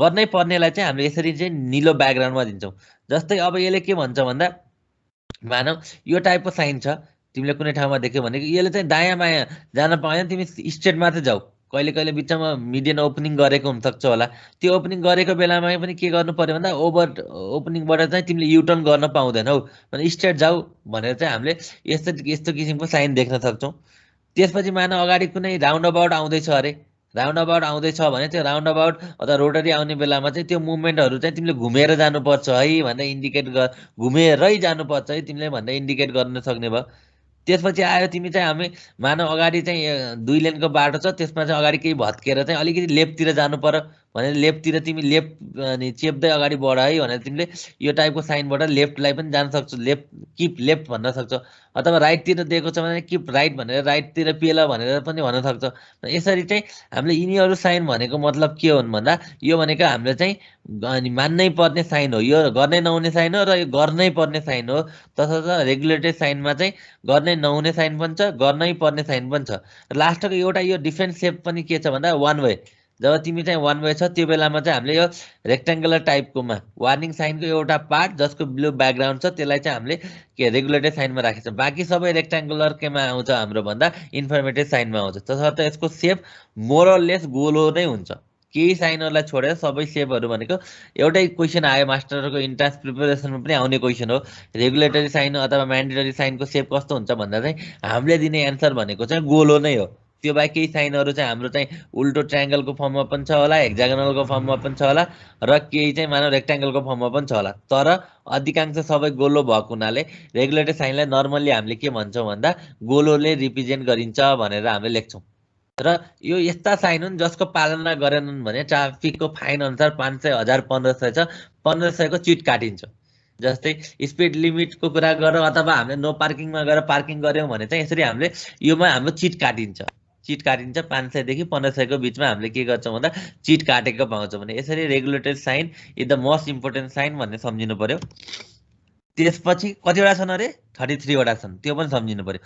गर्नै पर्नेलाई चाहिँ हामीले यसरी चाहिँ निलो ब्याकग्राउन्डमा दिन्छौँ जस्तै अब यसले के भन्छ भन्दा मानौ यो टाइपको साइन छ तिमीले कुनै ठाउँमा देख्यौ भने यसले चाहिँ दायाँ बायाँ जान पाएन तिमी स्ट्रेट मात्रै जाऊ कहिले कहिले बिचमा मिडियन ओपनिङ गरेको हुनसक्छ होला त्यो ओपनिङ गरेको बेलामा पनि के गर्नु पर्यो भन्दा ओपनिङबाट चाहिँ तिमीले युटर्न गर्न पाउँदैनौ भने स्ट्रेट जाऊ भनेर चाहिँ हामीले यस्तो यस्तो किसिमको साइन देख्न सक्छौँ त्यसपछि मानव अगाडि कुनै राउन्ड अबाउट आउँदैछ अरे राउन्ड अबाउट आउँदैछ भने त्यो राउन्ड अबाउट अथवा रोटरी आउने बेलामा चाहिँ त्यो मुभमेन्टहरू चाहिँ तिमीले घुमेर जानुपर्छ है भनेर इन्डिकेट घुमेरै जानुपर्छ है तिमीले भनेर इन्डिकेट गर्न सक्ने भयो त्यसपछि आयो तिमी चाहिँ हामी मानव अगाडि चाहिँ 2 लेनको बाटो छ त्यसमा चाहिँ अगाडि केही भत्केर चाहिँ अलिकति लेफ्टतिर जानु पर्यो भनेर लेफ्टतिर तिमी लेफ्ट अनि चेप्दै अगाडि बढ है भनेर तिमीले यो टाइपको साइनबाट लेफ्टलाई पनि जान सक्छौ लेफ्ट किप लेफ्ट भन्न सक्छौ अथवा राइटतिर दिएको छ भने किप राइट भनेर राइटतिर पेल भनेर पनि भन्न सक्छौ यसरी चाहिँ हामीले यिनीहरू साइन भनेको मतलब के हुन् भन्दा यो भनेको हामीले चाहिँ अनि मान्नै पर्ने साइन हो यो गर्नै नहुने साइन हो र यो गर्नै पर्ने साइन हो तसर्थ रेगुलेटरी साइनमा चाहिँ गर्नै नहुने साइन पनि छ गर्नै पर्ने साइन पनि छ लास्टको एउटा यो डिफरेन्ट सेप पनि के छ भन्दा वान वे जब तिमी चाहिँ वान वे छ त्यो बेलामा चाहिँ हामीले यो रेक्टेङ्गुलर टाइपकोमा वार्निङ साइनको एउटा पार्ट जसको ब्लू ब्याकग्राउन्ड छ त्यसलाई चाहिँ हामीले के रेगुलेटरी साइनमा राखेको छ बाँकी सबै रेक्टेङ्गुलर केमा आउँछ हाम्रो भन्दा इन्फर्मेटिभ साइनमा आउँछ तसर्थ यसको सेप मोरलेस गोलो नै हुन्छ केही साइनहरूलाई छोडेर सबै सेपहरू भनेको एउटै क्वेसन आयो मास्टरको इन्ट्रान्स प्रिपरेसनमा पनि आउने क्वेसन हो रेगुलेटरी साइन अथवा म्यान्डेटरी साइनको सेप कस्तो हुन्छ भन्दा चाहिँ हामीले दिने एन्सर भनेको चाहिँ गोलो नै हो त्यो बाहेक केही साइनहरू चाहिँ हाम्रो चाहिँ उल्टो ट्रायङ्गलको फर्ममा पनि छ होला हेक्जागोनलको फर्ममा पनि छ होला र केही चाहिँ मानव रेक्टेङ्गलको फर्ममा पनि छ होला तर अधिकांश सबै गोलो भएको हुनाले रेगुलेटरी साइनलाई नर्मल्ली हामीले के भन्छौँ भन्दा गोलोले रिप्रेजेन्ट गरिन्छ भनेर हामीले लेख्छौँ र यो यस्ता साइन हुन् जसको पालना गरेनन् भने ट्राफिकको फाइन अनुसार 500, 1000, 1500 छ 1500 को चिट काटिन्छ जस्तै स्पिड लिमिटको कुरा गरौँ अथवा हामीले नो पार्किङमा गएर पार्किङ गर्यौँ भने चाहिँ यसरी हामीले योमा हाम्रो चिट काटिन्छ 500 देखि 1500 को बिचमा हामीले के गर्छौँ भन्दा चिट काटेको पाउँछौँ भने यसरी regulatory sign is the most important sign भन्ने सम्झिनु पर्यो त्यसपछि कतिवटा छन् अरे 33 वटा छन् त्यो पनि सम्झिनु पर्यो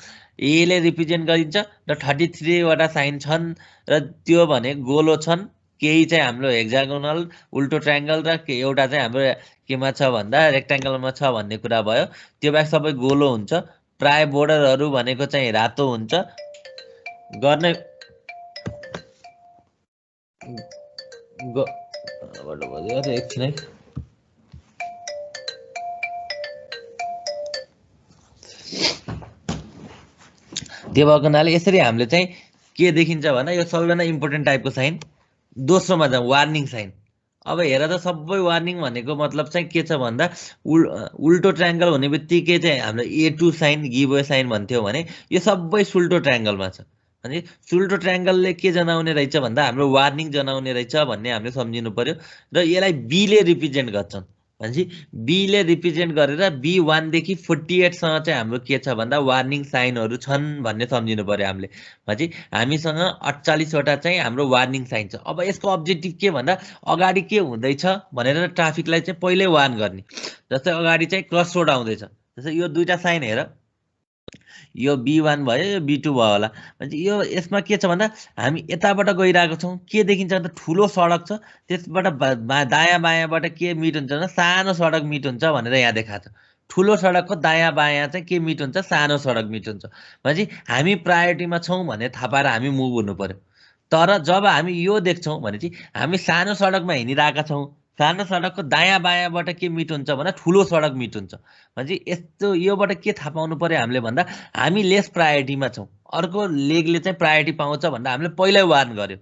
एले रिप्रेजेन्ट गरिन्छ र 33 वटा साइन छन् र त्यो भने गोलो छन् केही चाहिँ हाम्रो हेक्जागोनल उल्टो ट्रायङ्गल र एउटा चाहिँ हाम्रो केमा छ भन्दा रेक्टेङ्गलमा छ भन्ने कुरा भयो त्यो बाहेक सबै गोलो हुन्छ प्राय बोर्डरहरू भनेको चाहिँ रातो हुन्छ गर्ने एकछिन है त्यो भएको हुनाले यसरी हामीले चाहिँ के देखिन्छ भन्दा यो सबैभन्दा इम्पोर्टेन्ट टाइपको साइन दोस्रोमा जाउँ वार्निङ साइन अब हेर त सबै वार्निङ भनेको मतलब चाहिँ के छ भन्दा उल्टो ट्रायङ्गल हुने बित्तिकै चाहिँ हाम्रो A2 sign give way sign भन्थ्यो भने यो सबै सुल्टो ट्रायङ्गलमा छ अनि सुल्टो ट्रायङ्गलले के जनाउने रहेछ भन्दा हाम्रो वार्निङ जनाउने रहेछ भन्ने हामीले सम्झिनु पर्यो र यसलाई बीले रिप्रेजेन्ट गर्छन् भनेपछि बीले रिप्रेजेन्ट गरेर B1 देखि 48 सम्म चाहिँ हाम्रो के छ भन्दा वार्निङ साइनहरू छन् भन्ने सम्झिनु पर्यो हामीले भनेपछि हामीसँग 48 वटा चाहिँ हाम्रो वार्निङ साइन छ अब यसको अब्जेक्टिभ के भन्दा अगाडि के हुँदैछ भनेर ट्राफिकलाई चाहिँ पहिल्यै वार्न गर्ने जस्तै अगाडि चाहिँ क्रस रोड आउँदैछ जस्तै यो दुईटा साइन हेर यो B1 भयो यो B2 भयो होला भनेपछि यो यसमा के छ भन्दा हामी यताबाट गइरहेको छौँ के देखिन्छ भन्दा ठुलो सडक छ त्यसबाट दायाँ बायाँबाट के मिट हुन्छ भने सानो सडक मिट हुन्छ भनेर यहाँ देखाएको छ ठुलो सडकको दायाँ बायाँ चाहिँ के मिट हुन्छ सानो सडक मिट हुन्छ भनेपछि हामी प्रायोरिटीमा छौँ भने थाहा पाएर हामी मुभ हुनु पर्यो तर जब हामी यो देख्छौँ भने चाहिँ हामी सानो सडकमा हिँडिरहेका छौँ सानो सडकको दायाँ बायाँबाट के मिट हुन्छ भन्दा ठुलो सडक मिट हुन्छ भनेपछि यस्तो योबाट के थाहा पाउनु पर्यो हामीले भन्दा हामी लेस प्रायोरिटीमा छौँ अर्को लेगले चाहिँ प्रायोरिटी पाउँछ भन्दा हामीले पहिल्यै वार्न गर्यो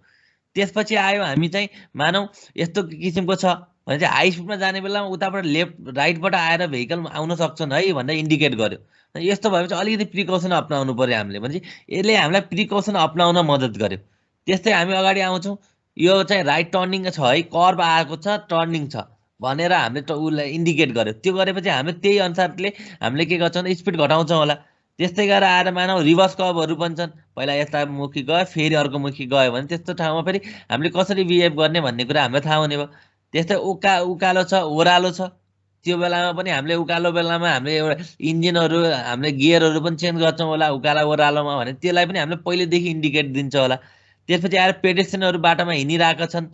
त्यसपछि आयो हामी चाहिँ मानौ यस्तो किसिमको छ भने चाहिँ हाई स्पिडमा जाने बेलामा उताबाट लेफ्ट राइटबाट आएर भेहिकल आउन सक्छन् है भनेर इन्डिकेट गर्यो यस्तो भएपछि अलिकति प्रिकसन अप्नाउनु पर्यो हामीले भनेपछि यसले हामीलाई प्रिकसन अप्नाउन मद्दत गर्यो त्यस्तै हामी अगाडि आउँछौँ यो चाहिँ राइट टर्निङ छ है कर्भ आएको छ टर्निङ छ भनेर हामीले उसलाई इन्डिकेट गर्यो त्यो गरेपछि हामीले त्यही अनुसारले हामीले के गर्छौँ स्पिड घटाउँछौँ होला त्यस्तै गरेर आएर मानौ रिभर्स कर्भहरू पनि छन् पहिला यता मुखी गयो फेरि अर्को मुखी गयो भने त्यस्तो ठाउँमा फेरि हामीले कसरी बिहेभ गर्ने भन्ने कुरा हामीलाई थाहा हुने भयो त्यस्तै उकालो छ ओह्रालो छ त्यो बेलामा पनि हामीले उकालो बेलामा हामीले एउटा इन्जिनहरू हामीले गियरहरू पनि चेन्ज गर्छौँ होला उकालो ओह्रालोमा भने त्यसलाई पनि हामीले पहिलेदेखि इन्डिकेट दिन्छ होला। त्यसपछि आएर पेडेस्ट्रियनहरू बाटोमा हिँडिरहेका छन्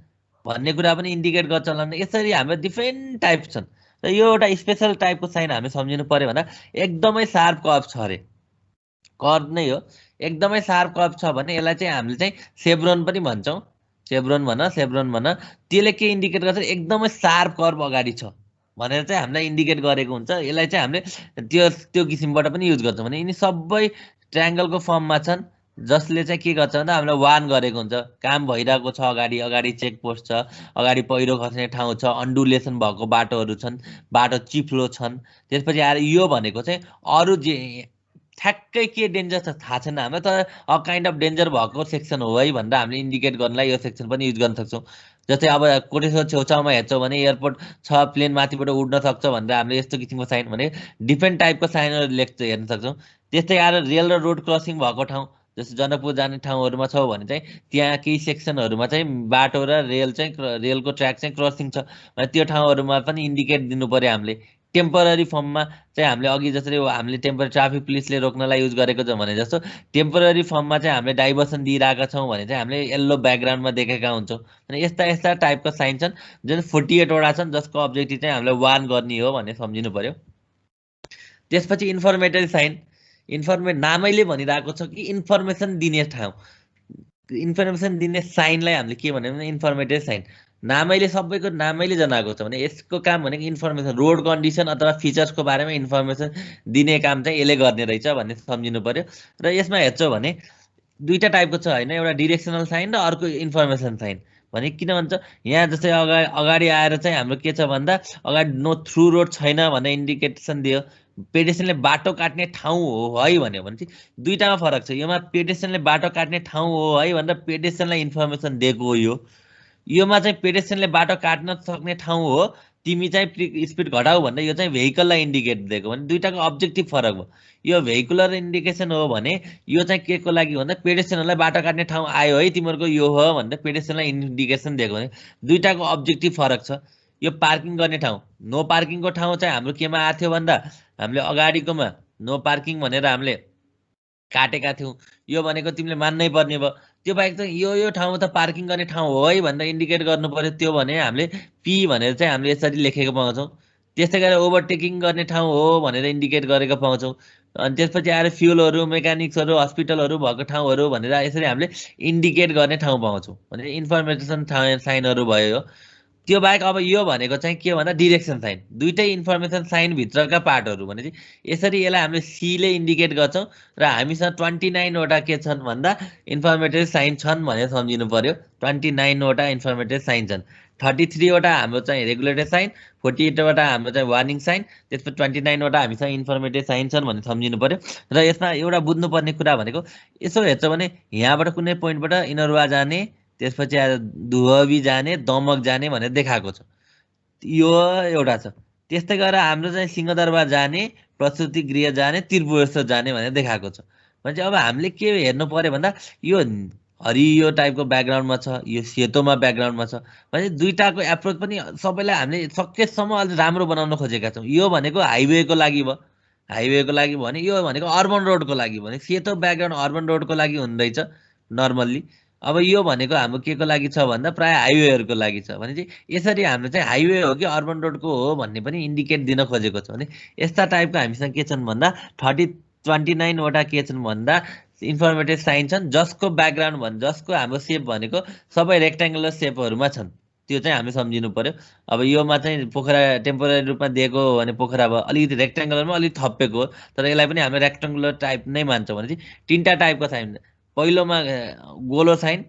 भन्ने कुरा पनि इन्डिकेट गर्छ होला। यसरी हाम्रो डिफ्रेन्ट टाइप छन् र यो एउटा स्पेसल टाइपको साइन हामी सम्झिनु पर्यो भन्दा एकदमै सार्प कर्भ छ अरे, कर्भ नै हो, एकदमै सार्प कर्भ छ भने यसलाई चाहिँ हामीले चाहिँ सेब्रोन पनि भन्छौँ। सेब्रोन भन त्यसले के इन्डिकेट गर्छ एकदमै सार्प कर्भ अगाडि छ भनेर चाहिँ हामीलाई इन्डिकेट गरेको हुन्छ। यसलाई चाहिँ हामीले त्यो किसिमबाट पनि युज गर्छौँ भने यिनी सबै ट्रायङ्गलको फर्ममा छन् जसले चाहिँ के गर्छ भन्दा हामीलाई वार्न गरेको हुन्छ काम भइरहेको छ, अगाडि चेकपोस्ट छ, अगाडि पहिरो खस्ने ठाउँ छ, अन्डुलेसन भएको बाटोहरू छन्, बाटो चिप्लो छन्। त्यसपछि आएर यो भनेको चाहिँ अरू जे ठ्याक्कै के डेन्जर छ थाहा छैन हामीलाई, तर अ काइन्ड अफ डेन्जर भएको सेक्सन हो है भनेर हामीले इन्डिकेट गर्नलाई यो सेक्सन पनि युज गर्न सक्छौँ। जस्तै अब कोटेश्वर छेउछाउमा हेर्छौँ भने एयरपोर्ट छ, प्लेन माथिबाट उड्न सक्छ भनेर हामीले यस्तो किसिमको साइन भने डिफ्रेन्ट टाइपको साइनहरू लेख्छ हेर्न सक्छौँ। त्यस्तै आएर रेल र रोड क्रसिङ भएको ठाउँ जस्तो जनकपुर जाने ठाउँहरूमा छ भने चाहिँ त्यहाँ केही सेक्सनहरूमा चाहिँ बाटो र रेल चाहिँ रेलको ट्र्याक चाहिँ क्रसिङ छ भने त्यो ठाउँहरूमा पनि इन्डिकेट दिनु पर्यो हामीले। टेम्पररी फर्ममा चाहिँ हामीले अघि जसरी हामीले टेम्पररी ट्राफिक पुलिसले रोक्नलाई युज गरेको छ भने जस्तो टेम्पररी फर्ममा चाहिँ हामीले डाइभर्सन दिइरहेका छौँ भने चाहिँ हामीले येल्लो ब्याकग्राउन्डमा देखेका हुन्छौँ। अनि यस्ता टाइपका साइन छन् जुन 48 वटा छन् जसको अब्जेक्टिभ चाहिँ हामीले वार्न गर्ने हो भन्ने सम्झिनु पर्यो। त्यसपछि इन्फर्मेटरी साइन, नामैले भनिरहेको छ कि इन्फर्मेसन दिने ठाउँ, इन्फर्मेसन दिने साइनलाई हामीले के भन्यो भने इन्फर्मेटरी साइन। नामैले सबैको नामैले जनाएको छ भने यसको काम भनेको इन्फर्मेसन, रोड कन्डिसन अथवा फिचर्सको बारेमा इन्फर्मेसन दिने काम चाहिँ यसले गर्ने रहेछ भन्ने सम्झिनु पर्यो। र यसमा हेर्छौँ भने दुईटा टाइपको छ होइन, एउटा डिरेक्सनल साइन र अर्को इन्फर्मेसन साइन। भने किन भन्छ यहाँ जस्तै अगाडि आएर चाहिँ हाम्रो के छ भन्दा अगाडि नो थ्रु रोड छैन भनेर इन्डिकेसन दियो, पेडेस्ट्रियनले बाटो काट्ने ठाउँ हो है भन्यो भने चाहिँ दुईटामा फरक छ। योमा पेडेस्ट्रियनले बाटो काट्ने ठाउँ हो है भनेर पेडेस्ट्रियनलाई इन्फर्मेसन दिएको हो, योमा चाहिँ पेडेस्ट्रियनले बाटो काट्न सक्ने ठाउँ हो, तिमी चाहिँ स्पिड घटाऊ भनेर यो चाहिँ भेहिकललाई इन्डिकेट दिएको भने दुईटाको अब्जेक्टिभ फरक भयो। यो भेहिकुलर इन्डिकेसन हो भने यो चाहिँ के को लागि भन्दा पेडेस्ट्रियनहरूलाई बाटो काट्ने ठाउँ आयो है तिमीहरूको यो हो भनेर पेडेस्ट्रियनलाई इन्डिकेसन दिएको भने दुईटाको अब्जेक्टिभ फरक छ। यो पार्किङ गर्ने ठाउँ, नो पार्किङको ठाउँ चाहिँ हाम्रो केमा आएको थियो भन्दा हामीले अगाडिकोमा नो पार्किङ भनेर हामीले काटेका थियौँ, यो भनेको तिमीले मान्नै पर्ने भयो। त्यो बाहेक चाहिँ यो ठाउँमा त पार्किङ गर्ने ठाउँ हो है भनेर इन्डिकेट गर्नु पर्यो, त्यो भने हामीले पी भनेर चाहिँ हामीले यसरी लेखेको पाउँछौँ। त्यस्तै गरेर ओभरटेकिङ गर्ने ठाउँ हो भनेर इन्डिकेट गरेको पाउँछौँ। अनि त्यसपछि आएर फ्युलहरू, मेकानिक्सहरू, हस्पिटलहरू भएको ठाउँहरू भनेर यसरी हामीले इन्डिकेट गर्ने ठाउँ पाउँछौँ भने इन्फर्मेसन साइनहरू भयो। त्यो बाहेक अब यो भनेको चाहिँ के भन्दा डिरेक्सन साइन, दुइटै इन्फर्मेसन साइन भित्रका पार्टहरू भने चाहिँ यसरी यसलाई हामीले सीले इन्डिकेट गर्छौँ र हामीसँग 29 वटा के छन् भन्दा इन्फर्मेटरी साइन छन् भनेर सम्झिनु पर्यो। 29 वटा इन्फर्मेटरी साइन छन्, 33 वटा हाम्रो चाहिँ रेगुलेटरी साइन, 48 वटा हाम्रो चाहिँ वार्निङ साइन, त्यसपछि 29 वटा हामीसँग इन्फर्मेटरी साइन छन् भनेर सम्झिनु पर्यो। र यसमा एउटा बुझ्नुपर्ने कुरा भनेको यसो हेर्छ भने यहाँबाट कुनै पोइन्टबाट इनरवा जाने, त्यसपछि आएर दुहबी जाने, दमक जाने भनेर देखाएको छ, यो एउटा छ। त्यस्तै गरेर हाम्रो चाहिँ सिंहदरबार जाने, प्रसुति गृह जाने, त्रिपुरेश्वर जाने भनेर देखाएको छ। भने चाहिँ अब हामीले के हेर्नु पर्यो भन्दा यो हरियो टाइपको ब्याकग्राउन्डमा छ, यो सेतोमा ब्याकग्राउन्डमा छ भने दुईटाको एप्रोच पनि सबैलाई हामीले सकेसम्म अलिक राम्रो बनाउन खोजेका छौँ। यो भनेको हाइवेको लागि भयो, हाइवेको लागि भने यो भनेको अर्बन रोडको लागि भने सेतो ब्याकग्राउन्ड अर्बन रोडको लागि हुँदैछ नर्मल्ली। अब यो भनेको हाम्रो के को लागि छ भन्दा प्राय हाइवेहरूको लागि छ भने चाहिँ यसरी हाम्रो चाहिँ हाइवे हो कि अर्बन रोडको हो भन्ने पनि इन्डिकेट दिन खोजेको छ। भने यस्ता टाइपको हामीसँग के छन् भन्दा 29 वटा के छन् भन्दा इन्फर्मेटिभ साइन छन् जसको ब्याकग्राउन्ड जसको हाम्रो सेप भनेको सबै रेक्ट्याङ्गुलर सेपहरूमा छन्, त्यो चाहिँ हामी सम्झिनु पर्यो। अब योमा चाहिँ पोखरा टेम्पोररी रूपमा दिएको हो भने पोखरा भयो, अलिकति रेक्ट्याङ्गुलरमा अलिक थपेको हो तर यसलाई पनि हामीले रेक्ट्याङ्गुलर टाइप नै मान्छौँ भने चाहिँ तिनवटा टाइपको साइन, पहिलोमा गोलो साइन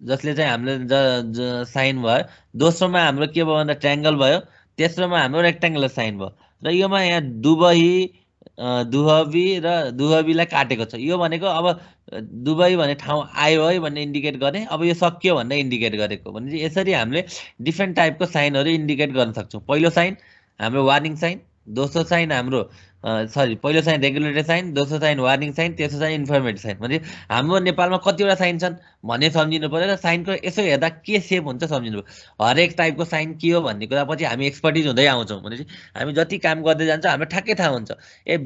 जसले चाहिँ हामीले साइन भयो, दोस्रोमा हाम्रो के भयो भन्दा ट्रायङ्गल भयो, तेस्रोमा हाम्रो रेक्ट्याङ्गुलर साइन भयो र योमा यहाँ दुहबी र दुहबीलाई काटेको छ। यो भनेको अब दुबई भन्ने ठाउँ आयो है भन्ने इन्डिकेट गर्ने, अब यो सक्यो भन्ने इन्डिकेट गरेको भने चाहिँ यसरी हामीले डिफ्रेन्ट टाइपको साइनहरू इन्डिकेट गर्न सक्छौँ। पहिलो साइन हाम्रो वार्निङ साइन, दोस्रो साइन हाम्रो सरी पहिलो साइन रेगुलेटरी साइन, दोस्रो साइन वार्निङ साइन, तेस्रो साइन इन्फर्मेटिभ साइन। भने हाम्रो नेपालमा कतिवटा साइन छन् भन्ने सम्झिनु पर्यो र साइनको यसो हेर्दा के सेप हुन्छ सम्झिनु पर्यो। हरेक टाइपको साइन के हो भन्ने कुरा पछि हामी एक्सपर्टिज हुँदै आउँछौँ। भनेपछि हामी जति काम गर्दै जान्छौँ हामीलाई ठ्याक्कै थाहा हुन्छ।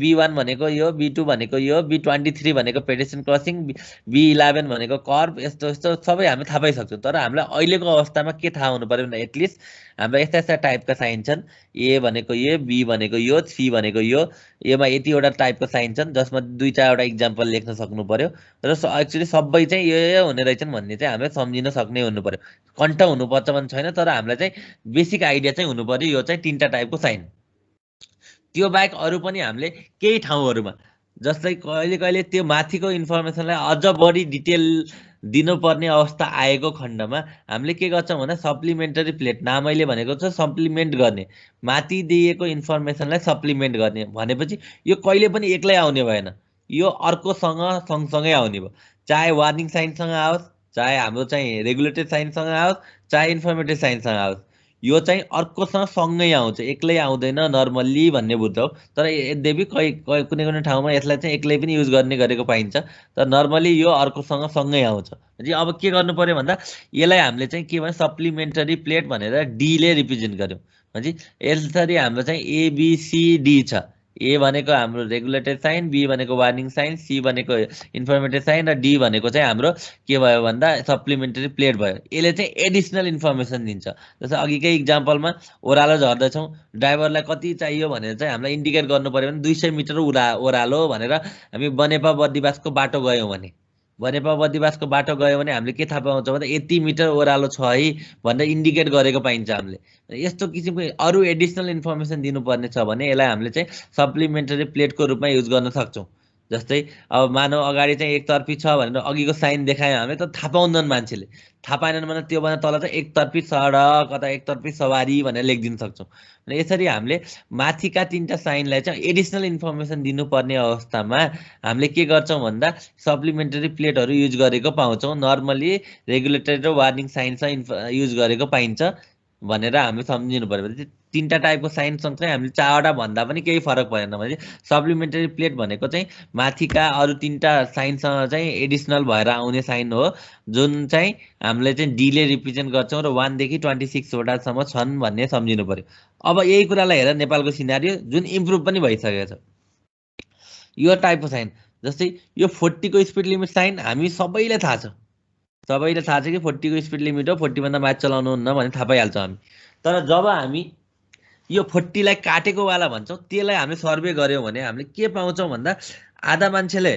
B1 भनेको यो, B2 भनेको यो, B23 भनेको पेडेस्ट्रियन क्रसिङ, B11 भनेको कर्भ, यस्तो यस्तो सबै हामी थाहा पाइसक्छौँ। तर हामीलाई अहिलेको अवस्थामा के थाहा हुनु पर्यो भने एटलिस्ट हामीलाई यस्ता यस्ता टाइपका साइन छन्। ए भनेको यो, बी भनेको यो, सी भनेको यो, एमा यतिवटा टाइपको साइन छन् जसमा 2-4वटा इक्जाम्पल लेख्न सक्नु पर्यो र एक्चुअली सबै चाहिँ यो हुने रहेछन् भन्ने चाहिँ हामीले सम्झिन सक्ने हुनु पर्यो। कन्ठ हुनुपर्छ भन्ने छैन, तर हामीलाई चाहिँ बेसिक आइडिया चाहिँ हुनु पर्यो यो चाहिँ 3टा टाइपको साइन। त्यो बाहेक अरू पनि हामीले केही ठाउँहरूमा जस्तै कहिले कहिले त्यो माथिको इन्फर्मेसनलाई अझ बढी डिटेल दिनुपर्ने अवस्था आएको खण्डमा हामीले के गर्छौँ भन्दा सप्लिमेन्टरी प्लेट, नामैले भनेको छ सप्लिमेन्ट गर्ने, माथि दिएको इन्फर्मेसनलाई सप्लिमेन्ट गर्ने। भनेपछि यो कहिले पनि एक्लै आउने भएन, यो अर्कोसँग सँगसँगै आउने भयो। चाहे वार्निङ साइनसँग आओस्, चाहे हाम्रो चाहिँ रेगुलेटरी साइनसँग आओस्, चाहे इन्फर्मेटिभ साइनसँग आओस्, यो चाहिँ अर्कोसँग सँगै आउँछ, एक्लै आउँदैन नर्मल्ली भन्ने बुझ्छौँ। तर यद्यपि कुनै कुनै ठाउँमा यसलाई चाहिँ एक्लै पनि युज गर्ने गरेको पाइन्छ, तर नर्मली यो अर्कोसँग सँगै आउँछ। भने अब के गर्नु पर्यो भन्दा यसलाई हामीले चाहिँ के भने सप्लिमेन्टरी प्लेट भनेर डीले रिप्रेजेन्ट गर्यौँ। भनेपछि यसरी हाम्रो चाहिँ ABCD छ। ए भनेको हाम्रो रेगुलेटरी साइन, बी भनेको वार्निङ साइन, सी भनेको इन्फर्मेटिभ साइन र डी भनेको चाहिँ हाम्रो के भयो भन्दा सप्लिमेन्टरी प्लेट भयो। यसले चाहिँ एडिसनल इन्फर्मेसन दिन्छ। जस्तो अघिकै इक्जाम्पलमा ओह्रालो झर्दैछौँ, ड्राइभरलाई कति चाहियो भनेर चाहिँ हामीलाई इन्डिकेट गर्नु पर्यो भने 200 मिटर ओह्रालो भनेर हामी बनेपा बद्रीवासको बाटो गयौँ भने, बनेपा बद्रीवासको बाटो गयो भने हामीले के थाहा पाउँछौँ भन्दा यति मिटर ओह्रालो छ है भनेर इन्डिकेट गरेको पाइन्छ हामीले। यस्तो किसिमको अरू एडिसनल इन्फर्मेसन दिनुपर्ने छ भने यसलाई हामीले चाहिँ सप्लिमेन्टरी प्लेटको रूपमा युज गर्न सक्छौँ। जस्तै अब मानव अगाडि चाहिँ एकतर्फी छ भनेर अघिको साइन देखायौँ हामीले, त थाहा पाउँदैन मान्छेले, थाहा पाएनन् भने त्योभन्दा तल चाहिँ एकतर्फी सडक अथवा एकतर्फी सवारी भनेर लेखिदिन सक्छौँ। अनि यसरी हामीले माथिका 3टा साइनलाई चाहिँ एडिसनल इन्फर्मेसन दिनुपर्ने अवस्थामा हामीले के गर्छौँ भन्दा सप्लिमेन्टरी प्लेटहरू युज गरेको पाउँछौँ। नर्मली रेगुलेटरी र वार्निङ साइन्स युज गरेको पाइन्छ भनेर हामी सम्झिनु पर्यो। भने 3टा टाइपको साइन सँगसँगै हामीले 4वटा भन्दा पनि केही फरक परेन। भने सप्लिमेन्टरी प्लेट भनेको चाहिँ माथिका अरू 3टा साइनसँग चाहिँ एडिसनल भएर आउने साइन हो, जुन चाहिँ हामीले चाहिँ डीले रिप्रेजेन्ट गर्छौँ र 1 देखि 26वटासम्म छन् भन्ने सम्झिनु पर्यो। अब यही कुरालाई हेरेर नेपालको सिनारियो जुन इम्प्रुभ पनि भइसकेको छ। यो टाइपको साइन जस्तै यो 40 को स्पिड लिमिट साइन हामी सबैलाई थाहा छ, सबैले थाहा छ कि 40 को स्पिड लिमिट हो, 40 भन्दा माथि चलाउनुहुन्न भन्ने थाहा पाइहाल्छौँ हामी। तर जब हामी यो 40 लाई काटेको वाला भन्छौँ, त्यसलाई हामीले सर्वे गऱ्यौँ भने हामीले के पाउँछौँ भन्दा आधा मान्छेले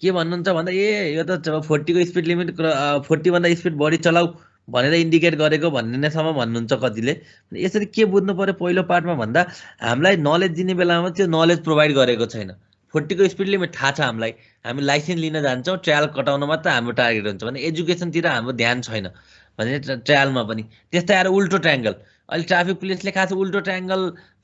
के भन्नुहुन्छ भन्दा यो त 40 को स्पिड लिमिट 40 भन्दा स्पिड बढी चलाऊ भनेर इन्डिकेट गरेको भन्ने नैसम्म भन्नुहुन्छ कतिले। यसरी के बुझ्नु पर्यो पहिलो पार्टमा भन्दा हामीलाई नलेज दिने बेलामा त्यो नलेज प्रोभाइड गरेको छैन। 40 को स्पिड लिमिट थाहा छ हामीलाई, हामी लाइसेन्स लिन जान्छौँ, ट्रायल कटाउन मात्र हाम्रो टार्गेट हुन्छ भने एजुकेसनतिर हाम्रो ध्यान छैन भने ट्रायलमा पनि। त्यस्तै आएर उल्टो ट्रायङ्गल, अहिले ट्राफिक पुलिसले खास उल्टो ट्रायङ्गल,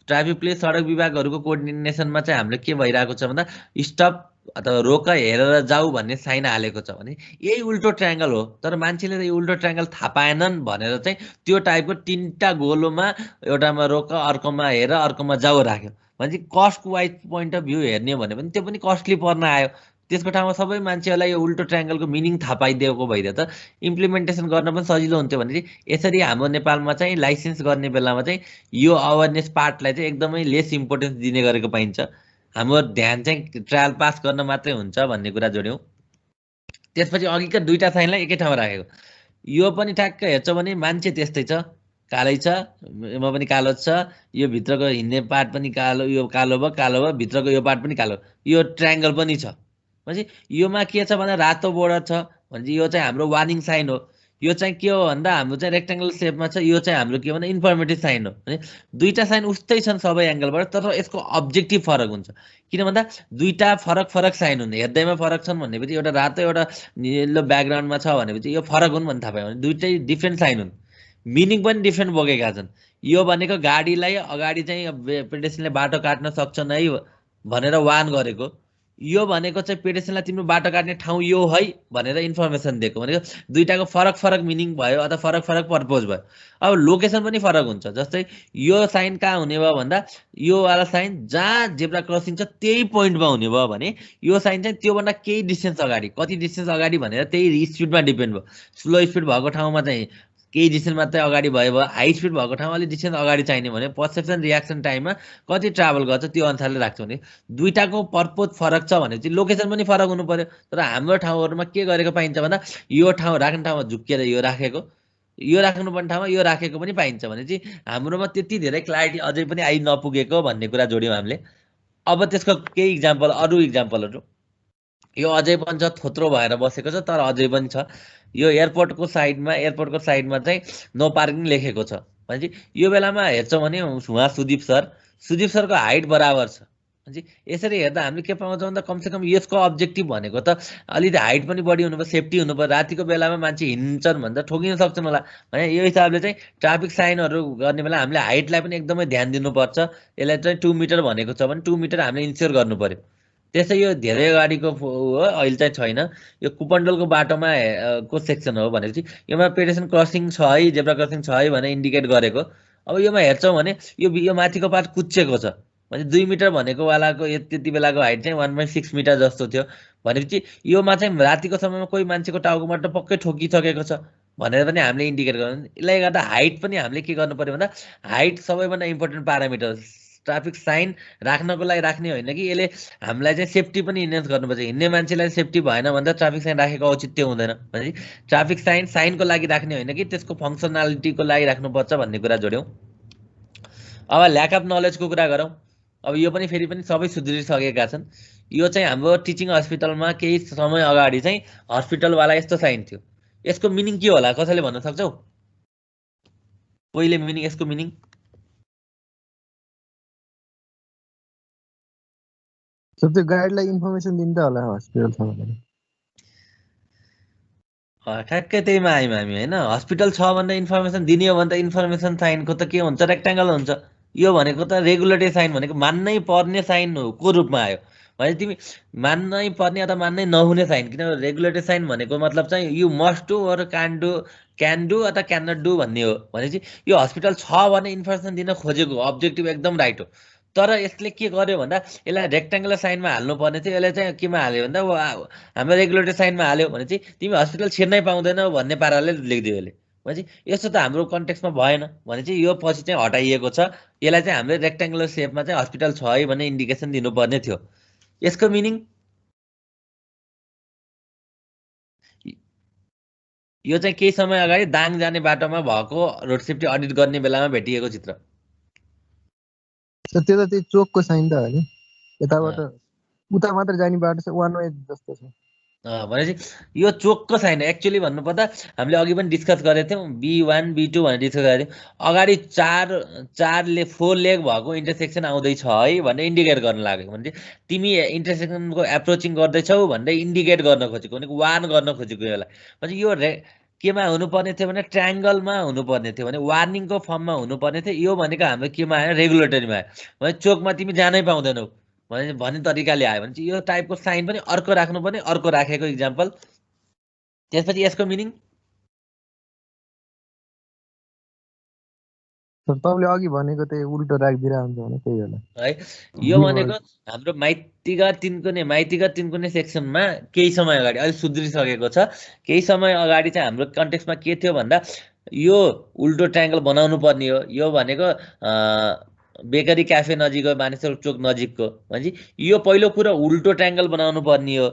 ट्राफिक पुलिस सडक विभागहरूको कोअर्डिनेसनमा चाहिँ हामीले के भइरहेको छ भन्दा स्टप अथवा रोक हेरेर जाऊ भन्ने साइन हालेको छ भने यही उल्टो ट्रायङ्गल हो। तर मान्छेले त यो उल्टो ट्रायङ्गल थाहा पाएनन् भनेर चाहिँ त्यो टाइपको 3टा गोलोमा एउटामा रोक, अर्कोमा हेर, अर्कोमा जाऊ राख्यो भने चाहिँ cost wise point of view हेर्ने भने पनि त्यो पनि कस्टली पर्न आयो। त्यसको ठाउँमा सबै मान्छेहरूलाई यो उल्टो ट्रायङ्गलको मिनिङ थाहा पाइदिएको भइदियो त इम्प्लिमेन्टेसन गर्न पनि सजिलो हुन्थ्यो। भने यसरी हाम्रो नेपालमा चाहिँ लाइसेन्स गर्ने बेलामा चाहिँ यो अवेरनेस पार्टलाई चाहिँ एकदमै लेस इम्पोर्टेन्स दिने गरेको पाइन्छ। हाम्रो ध्यान चाहिँ ट्रायल पास गर्न मात्रै हुन्छ भन्ने कुरा जोड्यौँ। त्यसपछि अघिका 2टा साइनलाई एकै ठाउँमा राखेको, यो पनि ठ्याक्क हेर्छौँ भने मान्छे त्यस्तै छ, कालै छ, यसमा पनि कालो छ, यो भित्रको हिँड्ने पार्ट पनि कालो, यो कालो भयो, भित्रको यो पार्ट पनि कालो, यो ट्रायङ्गल पनि छ। भनेपछि योमा के छ भन्दा रातो बोर्डर छ भने यो चाहिँ हाम्रो वार्निङ साइन हो। यो चाहिँ के हो भन्दा हाम्रो चाहिँ रेक्टेङ्गल सेपमा छ, यो चाहिँ हाम्रो के भन्दा इन्फर्मेटिभ साइन हो। भने 2टा साइन उस्तै छन् सबै एङ्गलबाट, तर यसको अब्जेक्टिभ फरक हुन्छ। किन भन्दा 2टा फरक फरक साइन हुन्, हेर्दैमा फरक छन् भनेपछि एउटा रातो एउटा निलो ब्याकग्राउन्डमा छ भनेपछि यो फरक हुन् भन्ने थाहा पायो भने 2टै डिफ्रेन्ट साइन हुन्, मिनिङ पनि डिफ्रेन्ट बोकेका छन्। यो भनेको गाडीलाई अगाडि चाहिँ पेडेस्ट्रियनले बाटो काट्न सक्छन् है भनेर वार्न गरेको, यो भनेको चाहिँ पेडेस्ट्रियनलाई तिम्रो बाटो काट्ने ठाउँ यो है भनेर इन्फर्मेसन दिएको, भनेको दुईटाको फरक फरक मिनिङ भयो अथवा फरक फरक पर्पोज भयो। अब लोकेसन पनि फरक हुन्छ, जस्तै यो साइन कहाँ हुने भयो भन्दा यो वाला साइन जहाँ जेब्रा क्रसिङ छ त्यही पोइन्टमा हुने भयो भने यो साइन चाहिँ त्योभन्दा केही डिस्टेन्स अगाडि, कति डिस्टेन्स अगाडि भनेर त्यही स्पिडमा डिपेन्ड भयो। स्लो स्पिड भएको ठाउँमा चाहिँ केही डिस्टेन्स मात्रै अगाडि भयो, हाई स्पिड भएको ठाउँमा अलिक डिस्टेन्स अगाडि चाहिने भने पर्सेप्सन रियाक्सन टाइममा कति ट्राभल गर्छ त्यो अनुसारले राख्छ। भने दुईटाको पर्पोज फरक छ भने चाहिँ लोकेसन पनि फरक हुनु पर्यो। तर हाम्रो ठाउँहरूमा के गरेको पाइन्छ भन्दा यो ठाउँ राख्ने ठाउँमा झुक्किएर यो राखेको, यो राख्नुपर्ने ठाउँमा यो राखेको पनि पाइन्छ भने चाहिँ हाम्रोमा त्यति धेरै क्ल्यारिटी अझै पनि आइ नपुगेको भन्ने कुरा जोड्यौँ हामीले। अब त्यसको केही इक्जाम्पल, अरू इक्जाम्पलहरू, यो अझै पनि छ, थोत्रो भएर बसेको छ तर अझै पनि छ। यो एयरपोर्टको साइडमा चाहिँ नो पार्किङ लेखेको छ भनेपछि यो बेलामा हेर्छौँ भने उहाँ सुदीप सरको हाइट बराबर छ भनेपछि यसरी हेर्दा हामीले के पाउँछौँ भन्दा कमसेकम यसको अब्जेक्टिभ भनेको त अलिकति हाइट पनि बढी हुनु पर्यो, सेफ्टी हुनु पर्यो। रातिको बेलामा मान्छे हिँड्छन् भन्दा ठोकिन सक्छन् होला भने यो हिसाबले चाहिँ ट्राफिक साइनहरू गर्ने बेला हामीले हाइटलाई पनि एकदमै ध्यान दिनुपर्छ। यसलाई चाहिँ 2 मिटर भनेको छ भने 2 मिटर हामीले इन्स्योर गर्नु पर्यो। त्यसै यो धेरै गाडीको हो, अहिले चाहिँ छैन, यो कुपन्डोलको बाटोमा को सेक्सन हो भनेपछि योमा पेडेस्ट्रियन क्रसिङ छ है, जेब्रा क्रसिङ छ है भनेर इन्डिकेट गरेको। अब योमा हेर्छौँ भने यो माथिको पार्ट कुच्चेको छ भने 2 मिटर भनेको वालाको त्यति बेलाको हाइट चाहिँ 1.6 मिटर जस्तो थियो भनेपछि योमा चाहिँ रातिको समयमा कोही मान्छेको टाउकोबाट पक्कै ठोकिसकेको छ भनेर पनि हामीले इन्डिकेट गर्नु। यसले गर्दा हाइट पनि हामीले के गर्नु पर्यो भन्दा हाइट सबैभन्दा इम्पोर्टेन्ट प्यारामिटर ट्राफिक साइन राख्नको लागि राख्ने होइन कि यसले हामीलाई चाहिँ सेफ्टी पनि इन्हेन्स गर्नुपर्छ। हिँड्ने मान्छेलाई सेफ्टी भएन भन्दा ट्राफिक साइन राखेको औचित्य हुँदैन भनेपछि ट्राफिक साइनको लागि राख्ने होइन कि त्यसको फङ्सनालिटीको लागि राख्नुपर्छ भन्ने कुरा जोड्यौँ। अब ल्याक अफ नलेजको कुरा गरौँ। अब यो पनि फेरि पनि सबै सुध्रिसकेका छन्। यो चाहिँ हाम्रो टिचिङ हस्पिटलमा केही समय अगाडि चाहिँ हस्पिटलवाला यस्तो साइन थियो, यसको मिनिङ के होला कसैले भन्न सक्छौ? पहिले मिनिङ, यसको मिनिङ त्यो गाइडलाई इन्फर्मेसन दिन्छ होला हस्पिटल छ भनेर। ठ्याक्कै त्यहीमा आयौँ हामी होइन। हस्पिटल छ भनेर इन्फर्मेसन दिने हो भने त इन्फर्मेसन साइनको त के हुन्छ, रेक्ट्याङ्गल हुन्छ। यो भनेको त रेगुलेटरी साइन भनेको मान्नै पर्ने साइनको रूपमा आयो भने तिमी मान्नै पर्ने अथवा मान्नै नहुने साइन, किनभने रेगुलेटरी साइन भनेको मतलब चाहिँ you must do or can do अथवा क्यान नट डु भन्ने हो। भनेपछि यो हस्पिटल छ भने इन्फर्मेसन दिन खोजेको अब्जेक्टिभ एकदम राइट हो। तर यसले के गर्यो भन्दा यसलाई रेक्ट्याङ्गुलर साइनमा हाल्नुपर्ने थियो, यसले चाहिँ केमा हाल्यो भन्दा हाम्रो रेगुलेटरी साइनमा हाल्यो भने चाहिँ तिमी हस्पिटल छिर्नै पाउँदैनौ भन्ने पाराले लेखिदियो यसले। भनेपछि यस्तो त हाम्रो कन्टेक्समा भएन भने चाहिँ यो पछि चाहिँ हटाइएको छ। यसलाई चाहिँ हामीले रेक्ट्याङ्गुलर सेपमा चाहिँ हस्पिटल छ है भन्ने इन्डिकेसन दिनुपर्ने थियो। यसको मिनिङ यो चाहिँ केही समय अगाडि दाङ जाने बाटोमा भएको रोड सेफ्टी अडिट गर्ने बेलामा भेटिएको चित्र। त्यो त त्यही चोकको साइन त हो नि, यताबाट उता मात्र जाने बाटो छ, वान वे जस्तो छ। भनेपछि यो चोकको साइन एक्चुअली भन्नुपर्दा हामीले अघि पनि डिस्कस गरेको थियौँ, B1 B2 भनेर डिस्कस गरेको थियौँ। अगाडि 4 लेग भएको इन्टरसेक्सन आउँदैछ है भनेर इन्डिकेट गर्न लाग्यो भने तिमी इन्टरसेक्सनको एप्रोचिङ गर्दैछौ भनेर इन्डिकेट गर्न खोजेको, भनेको वार्न गर्न खोजेको यसलाई। भनेपछि यो केमा हुनुपर्ने थियो भने ट्रायङ्गलमा हुनुपर्ने थियो, भने वार्निङको फर्ममा हुनुपर्ने थियो। यो भनेको हाम्रो केमा आयो, रेगुलेटरीमा आयो। भने चोकमा तिमी जानै पाउँदैनौ भन्ने तरिकाले आयो भने चाहिँ यो टाइपको साइन पनि अर्को राख्नुपर्ने, अर्को राखेको इक्जाम्पल। त्यसपछि यसको मिनिङ तपाईँले अघि भनेको त्यही उल्टो राखिदिएर हुन्छ भने त्यही होला है। यो भनेको हाम्रो माइतीघर तिनकुने सेक्सनमा केही समय अगाडि अहिले सुध्रिसकेको छ। केही समय अगाडि चाहिँ हाम्रो कन्टेक्समा के थियो भन्दा यो उल्टो ट्रायङ्गल बनाउनु पर्ने हो। यो भनेको बेकरी क्याफे नजिकको मानिसहरू चोक नजिकको भनेपछि यो पहिलो कुरा उल्टो ट्रायङ्गल बनाउनु पर्ने हो,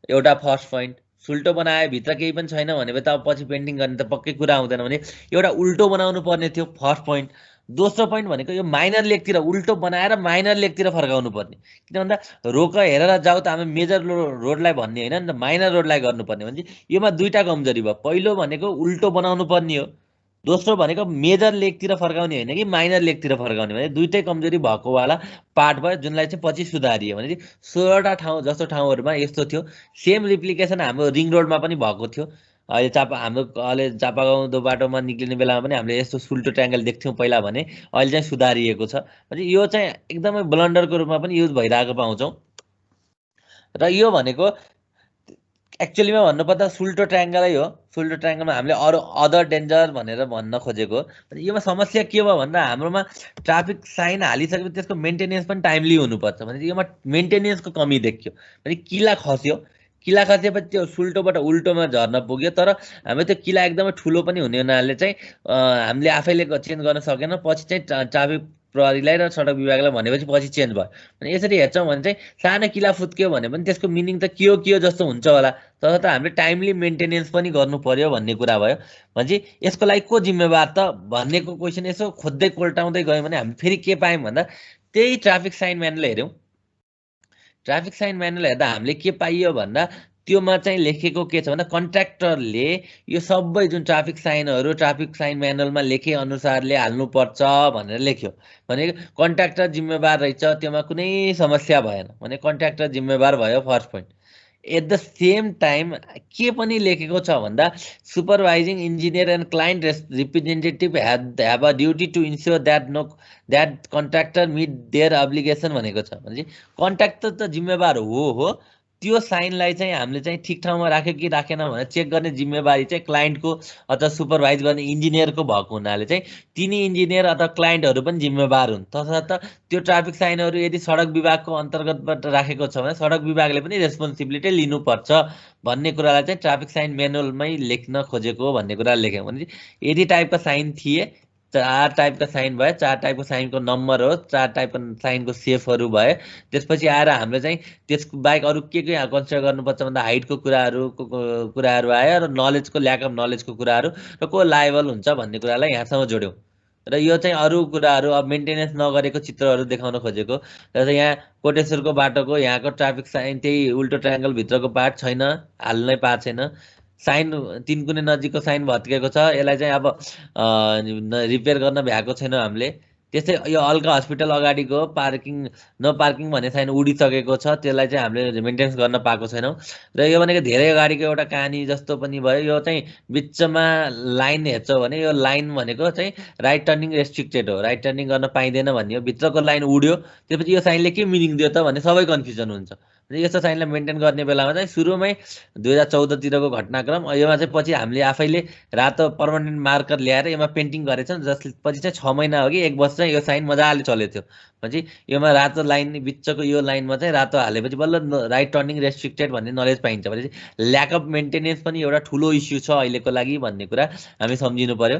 एउटा फर्स्ट पोइन्ट। सुल्टो बनायो भित्र केही पनि छैन भने त अब पछि पेन्टिङ गर्ने त पक्कै कुरा आउँदैन, भने एउटा उल्टो बनाउनु पर्ने थियो फर्स्ट पोइन्ट। दोस्रो पोइन्ट भनेको यो माइनर लेगतिर उल्टो बनाएर माइनर लेगतिर फर्काउनु पर्ने, किन भन्दा रोक हेरेर जाऊ त हामी मेजर रोडलाई भन्ने होइन नि त, माइनर रोडलाई गर्नुपर्ने। भने योमा दुईटा कमजोरी भयो। पहिलो भनेको उल्टो बनाउनु पर्ने हो, दोस्रो भनेको मेजर लेगतिर फर्काउने होइन कि माइनर लेगतिर फर्काउने, भने दुईटै कमजोरी भएको वाला पार्ट भयो जुनलाई चाहिँ पछि सुधारियो। भने 16वटा ठाउँ जस्तो ठाउँहरूमा यस्तो थियो। सेम रिप्लिकेसन हाम्रो रिङ रोडमा पनि भएको थियो। अहिले हाम्रो अहिले चापागाउँ बाटोमा निक्लिने बेलामा पनि हामीले यस्तो सुल्टो ट्रायङ्गल देख्थ्यौँ पहिला, भने अहिले चाहिँ सुधारिएको छ। भने यो चाहिँ एकदमै ब्लन्डरको रूपमा पनि युज भइरहेको पाउँछौँ। र यो भनेको एक्चुअलीमा भन्नुपर्दा सुल्टो ट्रायङ्गलै हो। सुल्टो ट्रायङ्गलमा हामीले अरू अदर डेन्जर भनेर भन्न खोजेको। योमा समस्या के भयो भन्दा हाम्रोमा ट्राफिक साइन हालिसकेपछि त्यसको मेन्टेनेन्स पनि टाइमली हुनुपर्छ भने योमा मेन्टेनेन्सको कमी देखियो। भने किला खस्यो, किला खसेपछि त्यो सुल्टोबाट उल्टोमा झर्न पुग्यो। तर हाम्रो त्यो किला एकदमै ठुलो पनि हुने हुनाले चाहिँ हामीले आफैले चेन्ज गर्न सकेन। पछि चाहिँ ट्राफिक प्रहरीलाई र सडक विभागलाई भनेपछि पछि चेन्ज भयो। अनि यसरी हेर्छौँ भने चाहिँ सानो किला फुत्क्यो भने पनि त्यसको मिनिङ त के हो जस्तो हुन्छ होला। तर त हामीले टाइमली मेन्टेनेन्स पनि गर्नु पर्यो भन्ने कुरा भयो। भनेपछि यसको लागि को जिम्मेवार त भन्नेको क्वेसन यसो खोज्दै कोल्टाउँदै गयौँ भने हामी फेरि के पायौँ भन्दा त्यही ट्राफिक साइन म्यानुअल हेऱ्यौँ। ट्राफिक साइन म्यानुअल हेर्दा हामीले के पाइयो भन्दा त्योमा चाहिँ लेखेको के छ भन्दा कन्ट्र्याक्टरले यो सबै जुन ट्राफिक साइनहरू ट्राफिक साइन म्यानुअलमा लेखे अनुसारले हाल्नुपर्छ भनेर लेख्यो। भने कन्ट्र्याक्टर जिम्मेवार रहेछ, त्योमा कुनै समस्या भएन। भने कन्ट्र्याक्टर जिम्मेवार भयो first point. At the same time के पनि लेखेको छ भन्दा supervising engineer and client representative have a duty to ensure that contractor meet their obligation भनेको छ। भनेपछि कन्ट्र्याक्टर त जिम्मेवार हो, त्यो साइनलाई चाहिँ हामीले चाहिँ ठिक ठाउँमा राख्यो कि राखेन भनेर चेक गर्ने जिम्मेवारी चाहिँ क्लाइन्टको अथवा सुपरभाइज गर्ने इन्जिनियरको भएको हुनाले चाहिँ तिनी इन्जिनियर अथवा क्लाइन्टहरू पनि जिम्मेवार हुन्। तसर्थ त्यो ट्राफिक साइनहरू यदि सडक विभागको अन्तर्गतबाट राखेको छ भने सडक विभागले पनि रेस्पोन्सिबिलिटी लिनुपर्छ भन्ने कुरालाई चाहिँ ट्राफिक साइन म्यानुअलमै लेख्न खोजेको भन्ने कुरा लेख्यौँ। भने यदि टाइपका साइन थिए, 4 टाइपका साइन भए, 4 टाइपको साइनको नम्बर हो, 4 टाइपको साइनको सेफहरू भए। त्यसपछि आएर हामीले चाहिँ त्यसको बाहेक अरू के कन्सिडर गर्नुपर्छ भन्दा हाइटको कुराहरू आयो र नलेजको ल्याक अफ नलेजको कुराहरू र को लायबल हुन्छ भन्ने कुरालाई यहाँसम्म जोड्यौँ। र यो चाहिँ अरू कुराहरू अब मेन्टेनेन्स नगरेको चित्रहरू देखाउन खोजेको। र यहाँ कोटेश्वरको बाटोको यहाँको ट्राफिक साइन त्यही उल्टो ट्रायङ्गलभित्रको पार्ट छैन, हाल्नै पाएको छैन। साइन तिनकुने नजिकको साइन भत्केको छ, यसलाई चाहिँ अब रिपेयर गर्न भ्याएको छैनौँ हामीले। त्यस्तै यो अल्का हस्पिटल अगाडिको पार्किङ नो पार्किङ भन्ने साइन उडिसकेको छ, त्यसलाई चाहिँ हामीले मेन्टेन्स गर्न पाएको छैनौँ। र यो भनेको धेरै अगाडिको एउटा कहानी जस्तो पनि भयो। यो चाहिँ बिचमा लाइन हेर्छौँ भने यो लाइन भनेको चाहिँ राइट टर्निङ रेस्ट्रिक्टेड हो, राइट टर्निङ गर्न पाइँदैन भन्ने हो। भित्रको लाइन उड्यो, त्यसपछि यो साइनले के मिनिङ दियो त भन्ने सबै कन्फ्युजन हुन्छ। यस्तो साइनलाई मेन्टेन गर्ने बेलामा चाहिँ सुरुमै 2014तिरको घटनाक्रम, योमा चाहिँ पछि हामीले आफैले रातो पर्मानेन्ट मार्कर ल्याएर यसमा पेन्टिङ गरेछौँ। जसपछि चाहिँ 6 महिना हो कि 1 वर्ष चाहिँ यो साइन मजाले चलेको थियो। भनेपछि योमा रातो लाइन बिचको यो लाइनमा चाहिँ रातो हालेपछि बल्ल राइट टर्निङ रेस्ट्रिक्टेड भन्ने नलेज पाइन्छ। भनेपछि ल्याक अफ मेन्टेनेन्स पनि एउटा ठुलो इस्यु छ अहिलेको लागि भन्ने कुरा हामी सम्झिनु पर्यो।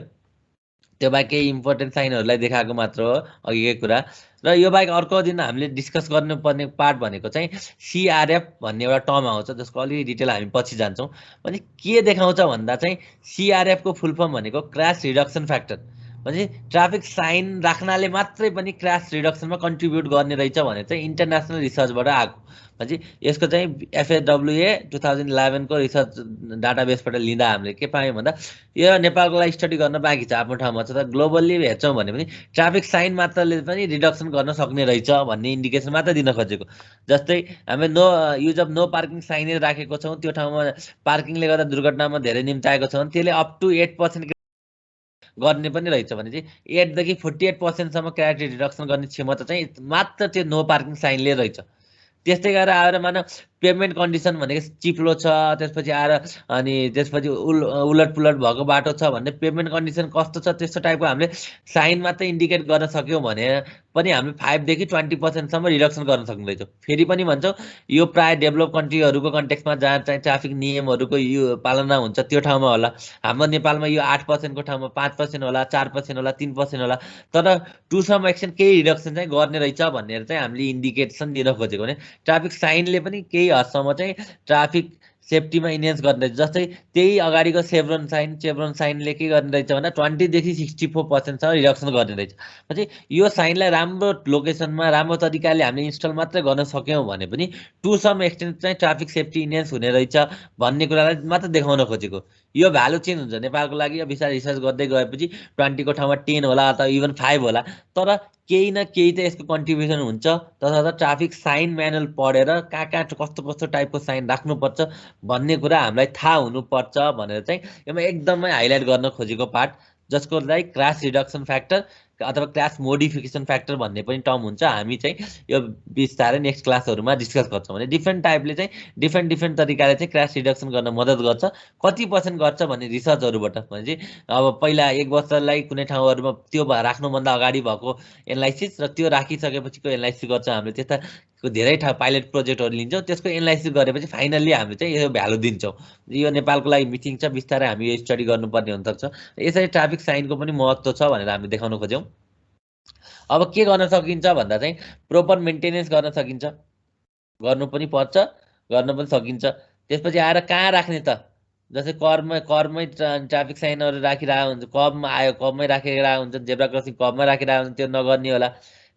त्यो बाहेक केही इम्पोर्टेन्ट साइनहरूलाई देखाएको मात्र हो अघिकै कुरा। र यो बाहेक अर्को दिन हामीले डिस्कस गर्नुपर्ने पार्ट भनेको चाहिँ सिआरएफ भन्ने एउटा टर्म आउँछ, जसको अलिकति डिटेल हामी पछि जान्छौँ। भने के देखाउँछ भन्दा चाहिँ सिआरएफको फुल फर्म भनेको क्रास रिडक्सन फ्याक्टर। भने ट्राफिक साइन राख्नाले मात्रै पनि क्रास रिडक्सनमा कन्ट्रिब्युट गर्ने रहेछ भने चाहिँ इन्टरनेसनल रिसर्चबाट आएको। भनेपछि यसको चाहिँ एफएडब्ल्युए 2011को रिसर्च डाटाबेसबाट लिँदा हामीले के पायौँ भन्दा यो नेपालको लागि स्टडी गर्न बाँकी छ, आफ्नो ठाउँमा छ। तर ग्लोबल्ली हेर्छौँ भने पनि ट्राफिक साइन मात्रले पनि रिडक्सन गर्न सक्ने रहेछ भन्ने इन्डिकेसन मात्र दिन खोजेको। जस्तै हामीले no use of no parking साइनहरू राखेको छौँ, त्यो ठाउँमा पार्किङले गर्दा दुर्घटनामा धेरै निम्ताएको छ भने त्यसले अप टु 8% गर्ने पनि रहेछ। भने चाहिँ 8 देखि 48%सम्म क्राइटेरिया रिडक्सन गर्ने क्षमता चाहिँ मात्र त्यो नो पार्किङ साइनले रहेछ। त्यस्तै गरेर आएर मानव पेमेन्ट कन्डिसन भनेको चिप्लो छ, त्यसपछि आएर अनि त्यसपछि उलट पुलट भएको बाटो छ भन्ने पेमेन्ट कन्डिसन कस्तो छ त्यस्तो टाइपको हामीले साइन मात्रै इन्डिकेट गर्न सक्यौँ भने पनि हामीले 5 देखि 20%सम्म रिडक्सन गर्न सक्दैछौँ। फेरि पनि भन्छौँ यो प्राय डेभलप कन्ट्रीहरूको कन्टेक्समा जहाँ चाहिँ ट्राफिक नियमहरूको यो पालना हुन्छ त्यो ठाउँमा होला। हाम्रो नेपालमा यो 8%को ठाउँमा 5% होला, 4% होला, 3% होला। तर टु सम एक्सटेन्ट केही रिडक्सन चाहिँ गर्ने रहेछ भनेर चाहिँ हामीले इन्डिकेसन दिन खोजेको। भने ट्राफिक साइनले पनि केही हदसम्म चाहिँ ट्राफिक सेफ्टीमा इन्हेन्स गर्ने। जस्तै त्यही अगाडिको चेभ्रोन साइनले के गर्ने रहेछ भन्दा 20 देखि 64%सम्म रिडक्सन गर्ने रहेछ। चाहिँ यो साइनलाई राम्रो लोकेसनमा राम्रो तरिकाले हामीले इन्स्टल मात्रै गर्न सक्यौँ भने पनि टु सम एक्सटेन्ट चाहिँ ट्राफिक सेफ्टी इन्हेन्स हुने रहेछ भन्ने कुरालाई मात्र देखाउन खोजेको। यो भ्यालु चेन्ज हुन्छ नेपालको लागि। अब बिस्तारै रिसर्च गर्दै गएपछि 20 को ठाउँमा 10 होला अथवा इभन 5 होला। तर केही न केही त यसको कन्ट्रिब्युसन हुन्छ। तसर्थ ट्राफिक साइन म्यानुअल पढेर कहाँ कस्तो कस्तो टाइपको साइन राख्नुपर्छ भन्ने कुरा हामीलाई थाहा हुनुपर्छ भनेर चाहिँ यसमा एकदमै हाइलाइट गर्न खोजेको पार्ट, जसको लागि क्रास रिडक्सन फ्याक्टर अथवा क्रास मोडिफिकेसन फ्याक्टर भन्ने पनि टर्म हुन्छ। हामी चाहिँ यो बिस्तारै नेक्स्ट क्लासहरूमा डिस्कस गर्छौँ। भने डिफ्रेन्ट टाइपले चाहिँ डिफ्रेन्ट तरिकाले चाहिँ क्रास रिडक्सन गर्न मद्दत गर्छ। कति पर्सेन्ट गर्छ भन्ने रिसर्चहरूबाट भने चाहिँ अब पहिला 1 वर्षलाई कुनै ठाउँहरूमा त्यो राख्नुभन्दा अगाडि भएको एनालाइसिस र त्यो राखिसकेपछिको एनालाइसिस गर्छ हामीले। त्यस्ता धेरै पाइलट प्रोजेक्टहरू लिन्छौँ, त्यसको एनालाइसिस गरेपछि फाइनल्ली हामीले चाहिँ यो भ्यालु दिन्छौँ। यो नेपालको लागि मिटिङ छ, बिस्तारै हामी यो स्टडी गर्नुपर्ने हुनसक्छ। यसरी ट्राफिक साइनको पनि महत्त्व छ भनेर हामीले देखाउन खोज्यौँ। अब के गर्न सकिन्छ भन्दा चाहिँ प्रोपर मेन्टेनेन्स गर्न सकिन्छ, गर्नु पनि पर्छ, गर्न पनि सकिन्छ। त्यसपछि आएर कहाँ राख्ने त? जस्तै करमै ट्राफिक साइनहरू राखिरहेको हुन्छ, कबमा आयो कबमै राखिरहेको हुन्छ, जेब्रा क्रसिङ कबमा राखिरहेको हुन्छ, त्यो नगर्ने होला।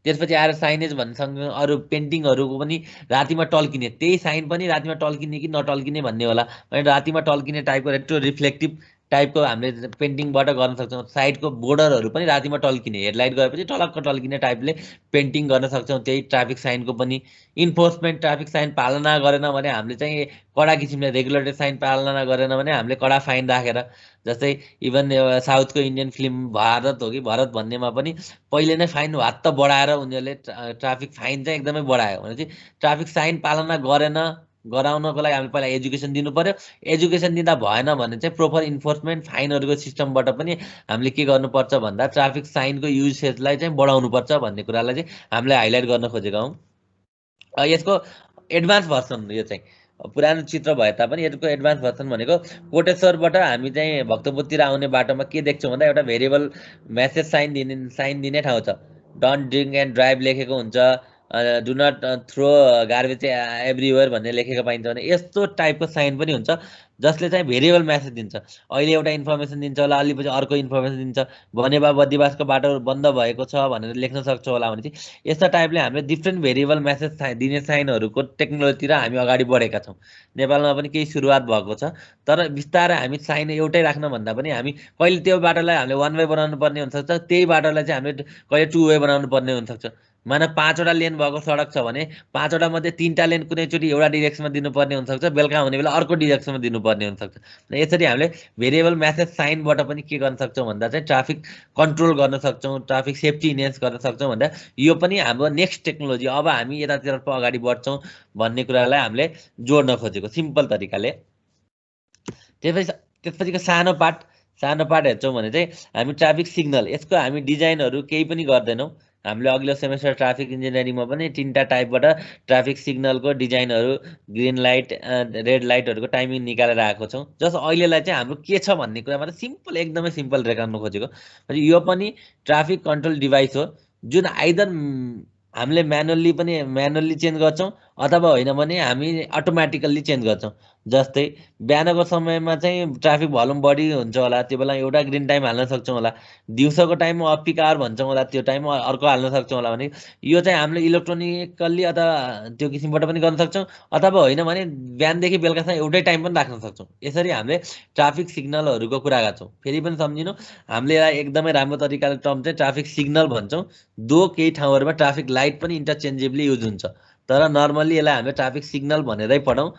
त्यसपछि आएर साइनेज भन्नेसँग अरू पेन्टिङहरूको पनि रातिमा टल्किने, त्यही साइन पनि रातिमा टल्किने कि नटल्किने भन्ने होला। अनि रातिमा टल्किने टाइपको रेट्रो रिफ्लेक्टिभ टाइपको हामीले पेन्टिङबाट गर्न सक्छौँ। साइडको बोर्डरहरू पनि रातिमा टल्किने, हेडलाइट गएपछि टलक्क टल्किने टाइपले पेन्टिङ गर्न सक्छौँ। त्यही ट्राफिक साइनको पनि इन्फोर्समेन्ट, ट्राफिक साइन पालना गरेन भने हामीले चाहिँ कडा किसिमले रेगुलेटरी साइन पालना गरेन भने हामीले कडा फाइन राखेर, जस्तै इभन साउथको इन्डियन फिल्म भारत हो कि भरत भन्नेमा पनि पहिले नै फाइन हात त बढाएर उनीहरूले ट्राफिक फाइन चाहिँ एकदमै बढायो। भने चाहिँ ट्राफिक साइन पालना गरेन, गराउनको लागि हामीले पहिला एजुकेसन दिनु पर्यो। एजुकेसन दिँदा भएन भने चाहिँ प्रोपर इन्फोर्समेन्ट फाइनहरूको सिस्टमबाट पनि हामीले के गर्नुपर्छ भन्दा ट्राफिक साइनको युसेजलाई चाहिँ बढाउनुपर्छ भन्ने कुरालाई चाहिँ हामीले हाइलाइट गर्न खोजेका हौँ। यसको एडभान्स भर्सन, यो चाहिँ पुरानो चित्र भए तापनि यसको एडभान्स भर्सन भनेको कोटेश्वरबाट हामी चाहिँ भक्तपुरतिर आउने बाटोमा के देख्छौँ भन्दा एउटा भेरिएबल मेसेज साइन दिने ठाउँ छ। डोन्ट ड्रिङ्क एन्ड ड्राइभ लेखेको हुन्छ, do not throw garbage everywhere भन्ने लेखेको पाइन्छ। भने यस्तो टाइपको साइन पनि हुन्छ जसले चाहिँ भेरिएबल मेसेज दिन्छ। अहिले एउटा इन्फर्मेसन दिन्छ होला, अलि पछि अर्को इन्फर्मेसन दिन्छ, भनेबा बद्रीवासको बाटो बन्द भएको छ भनेर लेख्न सक्छौँ होला। भने चाहिँ यस्ता टाइपले हामीले डिफ्रेन्ट भेरिएबल मेसेज दिने साइनहरूको टेक्नोलोजीतिर हामी अगाडि बढेका छौँ। नेपालमा पनि केही सुरुवात भएको छ, तर बिस्तारै हामी साइन एउटै राख्न भन्दा पनि हामी कहिले त्यो बाटोलाई हामीले 1 वे बनाउनु पर्ने हुनसक्छ, त्यही बाटोलाई चाहिँ हामीले कहिले 2 वे बनाउनु पर्ने हुनसक्छ। मानव 5वटा लेन भएको सडक छ भने 5वटा मध्ये 3टा लेन कुनैचोटि एउटा डिरेक्सनमा दिनुपर्ने हुनसक्छ, बेलुका हुने बेला अर्को डिरेक्सनमा दिनुपर्ने हुनसक्छ। यसरी हामीले भेरिएबल मेसेज साइनबाट पनि के गर्न सक्छौँ भन्दा चाहिँ ट्राफिक कन्ट्रोल गर्न सक्छौँ, ट्राफिक सेफ्टी इन्हेन्स गर्न सक्छौँ भन्दा यो पनि हाम्रो नेक्स्ट टेक्नोलोजी, अब हामी यतातिर अगाडि बढ्छौँ भन्ने कुरालाई हामीले जोड्न खोजेको सिम्पल तरिकाले। त्यसपछिको सानो पार्ट हेर्छौँ भने चाहिँ हामी ट्राफिक सिग्नल, यसको हामी डिजाइनहरू केही पनि गर्दैनौँ। हामीले अघिल्लो सेमेस्टर ट्राफिक इन्जिनियरिङमा पनि 3टा टाइपबाट ट्राफिक सिग्नलको डिजाइनहरू, ग्रिन लाइट, रेड लाइटहरूको टाइमिङ निकालेर आएको छौँ। जस अहिलेलाई चाहिँ हाम्रो के छ भन्ने कुरामा त सिम्पल, एकदमै सिम्पल रेखाउन खोजेको। यो पनि ट्राफिक कन्ट्रोल डिभाइस हो जुन आइदर हामीले म्यानुअल्ली चेन्ज गर्छौँ अथवा होइन भने हामी अटोमेटिकल्ली चेन्ज गर्छौँ। जस्तै बिहानको समयमा चाहिँ ट्राफिक भोल्युम बढी हुन्छ होला, त्यो बेला एउटा ग्रिन टाइम हाल्न सक्छौँ होला। दिउँसोको टाइममा अफ पिक आवर भन्छौँ होला, त्यो टाइममा अर्को हाल्न सक्छौँ होला। भने यो चाहिँ हामीले इलेक्ट्रोनिकल्ली अथवा त्यो किसिमबाट पनि गर्न सक्छौँ, अथवा होइन भने बिहानदेखि बेलुकासम्म एउटै टाइम पनि राख्न सक्छौँ। यसरी हामीले ट्राफिक सिग्नलहरूको कुरा गर्छौँ। फेरि पनि सम्झिनु, हामीले यसलाई एकदमै राम्रो तरिकाले टर्म चाहिँ ट्राफिक सिग्नल भन्छौँ। केही ठाउँहरूमा ट्राफिक लाइट पनि इन्टरचेन्जेबली युज हुन्छ, तर नर्मल्ली यसलाई हामीले ट्राफिक सिग्नल भनेरै पढौँ।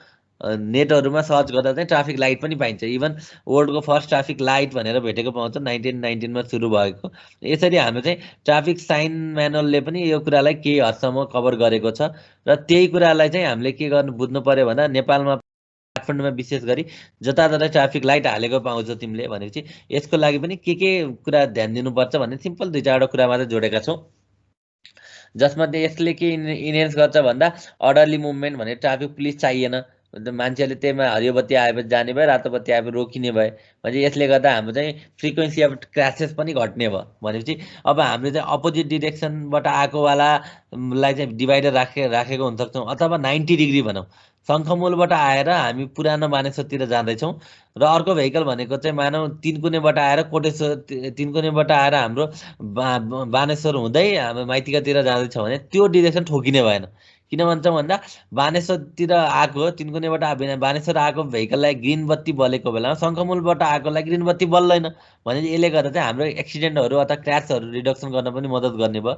नेटहरूमा सर्च गर्दा चाहिँ ट्राफिक लाइट पनि पाइन्छ। इभन वर्ल्डको फर्स्ट ट्राफिक लाइट भनेर भेटेको पाउँछ, 1919मा सुरु भएको। यसरी हामी चाहिँ ट्राफिक साइन म्यानुअलले पनि यो कुरालाई केही हदसम्म कभर गरेको छ। र त्यही कुरालाई चाहिँ हामीले के गर्नु बुझ्नु पर्यो भन्दा नेपालमा काठमाडौँमा विशेष गरी जताततै ट्राफिक लाइट हालेको पाउँछौ तिमीले, भनेपछि यसको लागि पनि के कुरा ध्यान दिनुपर्छ भन्ने सिम्पल 2-4वटा कुरा मात्रै जोडेका छौँ। जसमध्ये यसले के इन्हेन्स गर्छ भन्दा अर्डरली मुभमेन्ट भने ट्राफिक पुलिस चाहिएन, मान्छेले त्यहीमा हरियो बत्ती आएपछि जाने भयो, रातो बत्ती आएपछि रोकिने भयो। भने यसले गर्दा हाम्रो चाहिँ फ्रिक्वेन्सी अफ क्रासेस पनि घट्ने भयो। भनेपछि अब हामीले चाहिँ अपोजिट डिरेक्सनबाट आएकोवालालाई चाहिँ डिभाइडर राखेको हुन सक्छौँ, अथवा 90 डिग्री भनौँ, शङ्खमूलबाट आएर हामी पुरानो बानेश्वरतिर जाँदैछौँ र अर्को भेहिकल भनेको चाहिँ मानव तिनकुनेबाट आएर कोटेश्वर, तिनकुनेबाट आएर हाम्रो बानेश्वर हुँदै हाम्रो माइतीकातिर जाँदैछ भने त्यो डिरेक्सन ठोकिने भएन। किन भन्छौँ भन्दा बानेश्वरतिर आएको, तिनकुनेबाट बानेश्वर आएको भेहिकललाई ग्रिन बत्ती बलेको बेलामा शङ्खमूलबाट आएकोलाई ग्रिन बत्ती बल्दैन। भने यसले गर्दा चाहिँ हाम्रो एक्सिडेन्टहरू अथवा क्र्यासहरू रिडक्सन गर्न पनि मद्दत गर्ने भयो।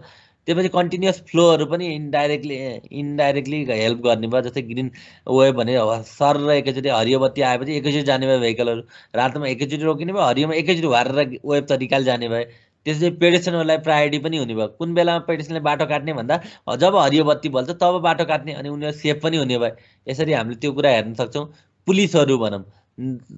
त्यसपछि कन्टिन्युस फ्लोहरू पनि इन्डाइरेक्टली हेल्प गर्ने भयो। जस्तै ग्रिन वेभ भने सर र एकैचोटि हरियो बत्ती आएपछि एकैचोटि जाने भयो भेहिकलहरू, रातोमा एकैचोटि रोकिने भयो, हरियोमा एकैचोटि वारेर वेभ तरिकाले जाने भए। त्यसले पेडेस्ट्रियनहरूलाई प्रायोरिटी पनि हुने भयो। कुन बेलामा पेडेस्ट्रियनले बाटो काट्ने भन्दा जब हरियो बत्ती बल्छ तब बाटो काट्ने, अनि उनीहरू सेफ पनि हुने भयो। यसरी हामीले त्यो कुरा हेर्न सक्छौँ। पुलिसहरू भनौँ,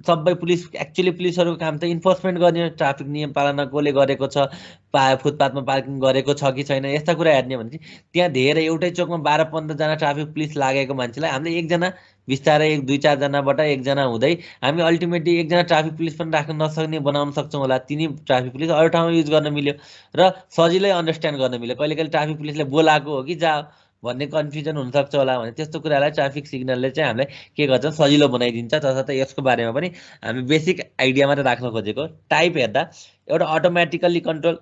सबै पुलिस एक्चुअली पुलिसहरूको काम त इन्फोर्समेन्ट गर्ने, ट्राफिक नियम पालना कसले गरेको छ, फुटपाथमा पार्किङ गरेको छ कि छैन, यस्ता कुरा हेर्ने भने चाहिँ त्यहाँ धेरै एउटै चोकमा 12-15 जना ट्राफिक पुलिस लागेको मान्छेलाई हामीले एकजना बिस्तारै 2-4 जनाबाट एकजना हुँदै हामी अल्टिमेटली एकजना ट्राफिक पुलिस पनि राख्न नसक्ने बनाउन सक्छौँ होला। तिनी ट्राफिक पुलिस अरू ठाउँमा युज गर्न मिल्यो र सजिलै अन्डरस्ट्यान्ड गर्न मिल्यो। कहिले कहिले ट्राफिक पुलिसले बोलाएको हो कि जा भन्ने कन्फ्युजन हुनसक्छ होला भने त्यस्तो कुरालाई ट्राफिक सिग्नलले चाहिँ हामीलाई के गर्छ, सजिलो बनाइदिन्छ। तसर्थ यसको बारेमा पनि हामी बेसिक आइडिया मात्रै राख्न खोजेको। टाइप हेर्दा एउटा अटोमेटिकल्ली कन्ट्रोल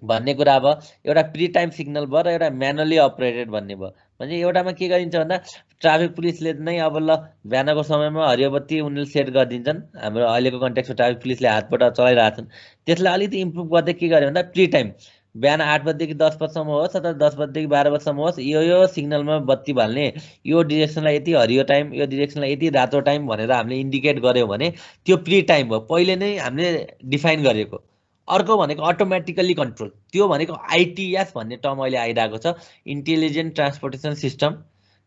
भन्ने कुरा भयो, एउटा प्री टाइम सिग्नल भयो र एउटा म्यानुअली अपरेटेड भन्ने भयो। भने एउटामा के गरिन्छ भन्दा ट्राफिक पुलिसले नै अब ल बिहानको समयमा हरियो बत्ती उनीहरूले सेट गरिदिन्छन्। हाम्रो अहिलेको कन्टेक्समा ट्राफिक पुलिसले हातबाट चलाइरहेछन्। त्यसलाई अलिकति इम्प्रुभ गर्दै के गर्यो भन्दा प्री टाइम बिहान 8 बजेदेखि 10 बजीसम्म होस् अथवा 10 बजेदेखि 12 बजीसम्म होस्, यो सिग्नलमा बत्ती बाल्ने, यो डिरेक्सनलाई यति हरियो टाइम, यो डिरेक्सनलाई यति रातो टाइम भनेर हामीले इन्डिकेट गर्यो भने त्यो प्री टाइम भयो, पहिले नै हामीले डिफाइन गरेको। अर्को भनेको अटोमेटिकल्ली कन्ट्रोल, त्यो भनेको आइटिएस भन्ने टर्म अहिले आइरहेको छ, इन्टेलिजेन्ट ट्रान्सपोर्टेसन सिस्टम।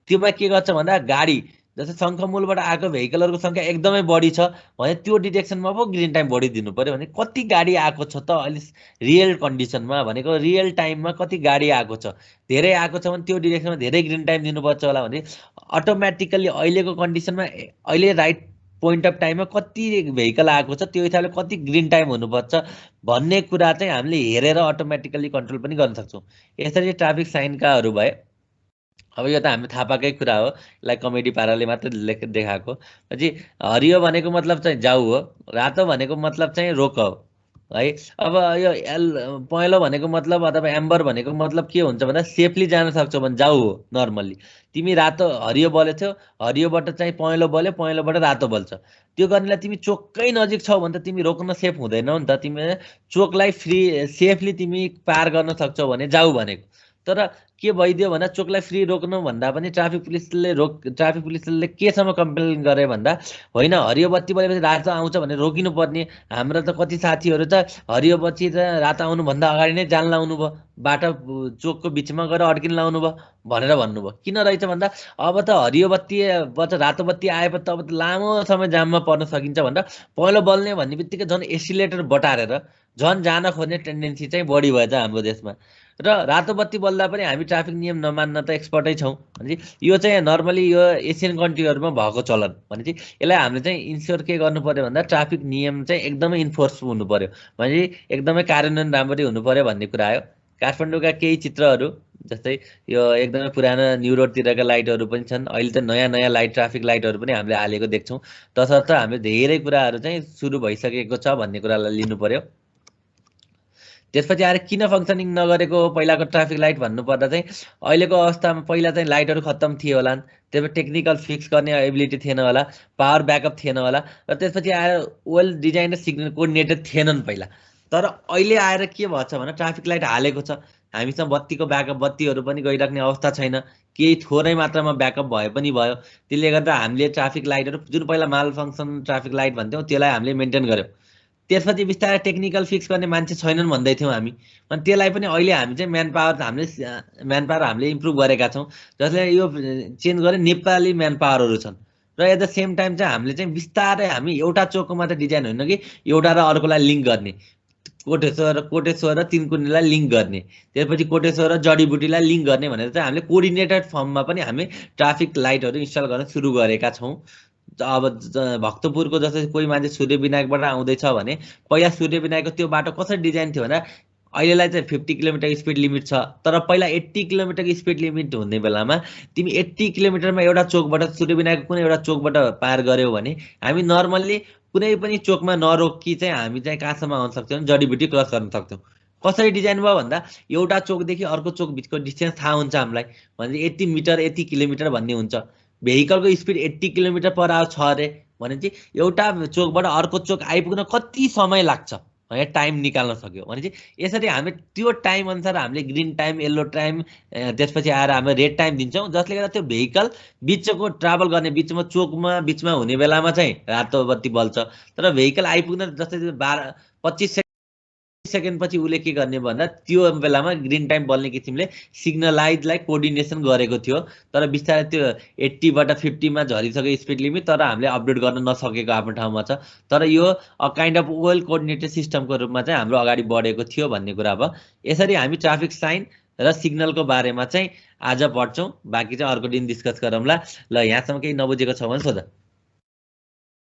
त्योमा के गर्छ भन्दा गाडी जस्तै शङ्खमूलबाट आएको भेहिकलहरूको सङ्ख्या एकदमै बढी छ भने त्यो डिरेक्सनमा पो ग्रिन टाइम बढी दिनु पर्यो। भने कति गाडी आएको छ त अहिले रियल कन्डिसनमा, भनेको रियल टाइममा कति गाडी आएको छ, धेरै आएको छ भने त्यो डिरेक्सनमा धेरै ग्रिन टाइम दिनुपर्छ होला। भने अटोमेटिकल्ली अहिलेको कन्डिसनमा अहिले राइट पोइन्ट अफ टाइममा कति भेहिकल आएको छ, त्यो हिसाबले कति ग्रिन टाइम हुनुपर्छ भन्ने कुरा चाहिँ हामीले हेरेर अटोमेटिकल्ली कन्ट्रोल पनि गर्न सक्छौँ। यसरी ट्राफिक साइनकाहरू भए। अब यो त हामी थाहा पाएकै कुरा हो, यसलाई कमेडी पाराले मात्रै देखाएको। पछि हरियो भनेको मतलब चाहिँ जाऊ हो, रातो भनेको मतलब चाहिँ रोक हो है। अब यो पहेँलो भनेको मतलब अथवा एम्बर भनेको मतलब के हुन्छ भन्दा सेफली जान सक्छौ भने जाऊ हो। नर्मल्ली तिमी रातो हरियो बलेथ्यौ, हरियोबाट चाहिँ पहेँलो बल्यो, पहेँलोबाट रातो बल्छ, त्यो गर्नेलाई तिमी चोककै नजिक छौ भने त तिमी रोक्न सेफ हुँदैनौ नि त। तिमी चोकलाई सेफली तिमी पार गर्न सक्छौ भने जाऊ भनेको। तर के भइदियो भन्दा चोकलाई फ्री रोक्नु भन्दा पनि ट्राफिक पुलिसले केसम्म कम्प्लेन गरे भन्दा होइन हरियो बत्ती बलेपछि रातो आउँछ भने रोकिनु पर्ने। हाम्रो त कति साथीहरू त हरियो बत्ती त रातो आउनुभन्दा अगाडि नै जान लाउनु भयो, बाटो चोकको बिचमा गएर अड्किन लाउनु भयो भनेर भन्नुभयो। किन रहेछ भन्दा अब त हरियो बत्तीबाट रातो बत्ती आएपछि त अब त लामो समय जाममा पर्न सकिन्छ भनेर पहिलो बल्ने भन्ने बित्तिकै झन् एसिलेटर बटारेर झन् जान खोज्ने टेन्डेन्सी चाहिँ बढी भएछ हाम्रो देशमा। र रातो बत्ती बल्दा पनि हामी ट्राफिक नियम नमान्न त एक्सपर्टै छौँ भने यो चाहिँ नर्मली यो एसियन कन्ट्रीहरूमा भएको चलन। भने यसलाई हामीले चाहिँ इन्स्योर के गर्नु पर्यो भन्दा ट्राफिक नियम चाहिँ एकदमै इन्फोर्स हुनु पर्यो, भने एकदमै कार्यान्वयन राम्ररी हुनु पर्यो भन्ने कुरा आयो। काठमाडौँका केही चित्रहरू जस्तै यो एकदमै पुरानो न्यु रोडतिरका लाइटहरू पनि छन्। अहिले त नयाँ नयाँ लाइट ट्राफिक लाइटहरू पनि हामीले हालेको देख्छौँ। तसर्थ हामीले धेरै कुराहरू चाहिँ सुरु भइसकेको छ भन्ने कुरालाई लिनु पर्यो। त्यसपछि आएर किन फङ्सनिङ नगरेको हो पहिलाको ट्राफिक लाइट भन्नुपर्दा चाहिँ अहिलेको अवस्थामा पहिला चाहिँ लाइटहरू खत्तम थिए होला, त्यसपछि टेक्निकल फिक्स गर्ने एबिलिटी थिएन होला, पावर ब्याकअप थिएन होला, र त्यसपछि आएर वेल डिजाइन र सिग्नल कोअर्डिनेटेड थिएनन् पहिला। तर अहिले आएर के भएछ भने ट्राफिक लाइट हालेको छ, हामीसँग बत्तीको ब्याकअप बत्तीहरू पनि गइराख्ने अवस्था छैन, केही थोरै मात्रामा ब्याकअप भए पनि भयो। त्यसले गर्दा हामीले ट्राफिक लाइटहरू जुन पहिला माल फङ्सन ट्राफिक लाइट भन्थ्यौँ त्यसलाई हामीले मेन्टेन गऱ्यौँ। त्यसपछि बिस्तारै टेक्निकल फिक्स गर्ने मान्छे छैनन् भन्दै थियौँ हामी, अनि त्यसलाई पनि अहिले हामी चाहिँ म्यान पावर हामीले इम्प्रुभ गरेका छौँ, जसले यो चेन्ज गरे नेपाली म्यान पावरहरू छन्। र एट द सेम टाइम चाहिँ हामीले चाहिँ बिस्तारै हामी एउटा चोकको मात्र डिजाइन होइन कि एउटा र अर्कोलाई लिङ्क गर्ने, कोटेश्वर र तिनकुनेलाई लिङ्क गर्ने, त्यसपछि कोटेश्वर र जडीबुटीलाई लिङ्क गर्ने भनेर चाहिँ हामीले कोअर्डिनेटेड फर्ममा पनि हामी ट्राफिक लाइटहरू इन्स्टल गर्न सुरु गरेका छौँ। अब भक्तपुरको जस्तै कोही मान्छे सूर्यविनायकबाट आउँदैछ भने पहिला सूर्यविनायकको त्यो बाटो कसरी डिजाइन थियो भन्दा अहिलेलाई चाहिँ 50 किलोमिटर स्पिड लिमिट छ, तर पहिला 80 किलोमिटर स्पिड लिमिट हुने बेलामा तिमी 80 किलोमिटरमा एउटा चोकबाट सूर्यविनायकको कुनै एउटा चोकबाट पार गऱ्यौ भने हामी नर्मल्ली कुनै पनि चोकमा नरोकी चाहिँ हामी चाहिँ कहाँसम्म आउन सक्छौँ, जडीबुटी क्रस गर्न सक्छौँ। कसरी डिजाइन भयो भन्दा एउटा चोकदेखि अर्को चोक बिचको डिस्टेन्स थाहा हुन्छ हामीलाई, भने 80 मिटर 80 किलोमिटर भन्ने हुन्छ। भेहिकलको स्पिड 80 किलोमिटर पर आवर छ अरे भने चाहिँ एउटा चोकबाट अर्को चोक आइपुग्न कति समय लाग्छ भनेर टाइम निकाल्न सक्यो। भने चाहिँ यसरी हामी त्यो टाइम अनुसार हामीले ग्रिन टाइम, येल्लो टाइम, त्यसपछि आएर हामी रेड टाइम दिन्छौँ, जसले गर्दा त्यो भेहिकल बिचको ट्राभल गर्ने बिचमा चोकमा बिचमा हुने बेलामा चाहिँ रातो बत्ती बल्छ, तर भेहिकल आइपुग्न जस्तै 25 सेकेन्डपछि उसले के गर्ने भन्दा त्यो बेलामा ग्रिन टाइम बल्ने किसिमले सिग्नलाइजलाई कोअर्डिनेसन गरेको थियो, तर बिस्तारै त्यो 80बाट 50मा झरिसक्यो स्पिड लिमिट, तर हामीले अपडेट गर्न नसकेको आफ्नो ठाउँमा छ। तर यो काइन्ड अफ वेल कोअर्डिनेटेड सिस्टमको रूपमा चाहिँ हाम्रो अगाडि बढेको थियो भन्ने कुरा भयो। यसरी हामी ट्राफिक साइन र सिग्नलको बारेमा चाहिँ आज पढ्छौँ, बाँकी चाहिँ अर्को दिन डिस्कस गरौँला। ल यहाँसम्म केही नबुझेको छ भने सोध।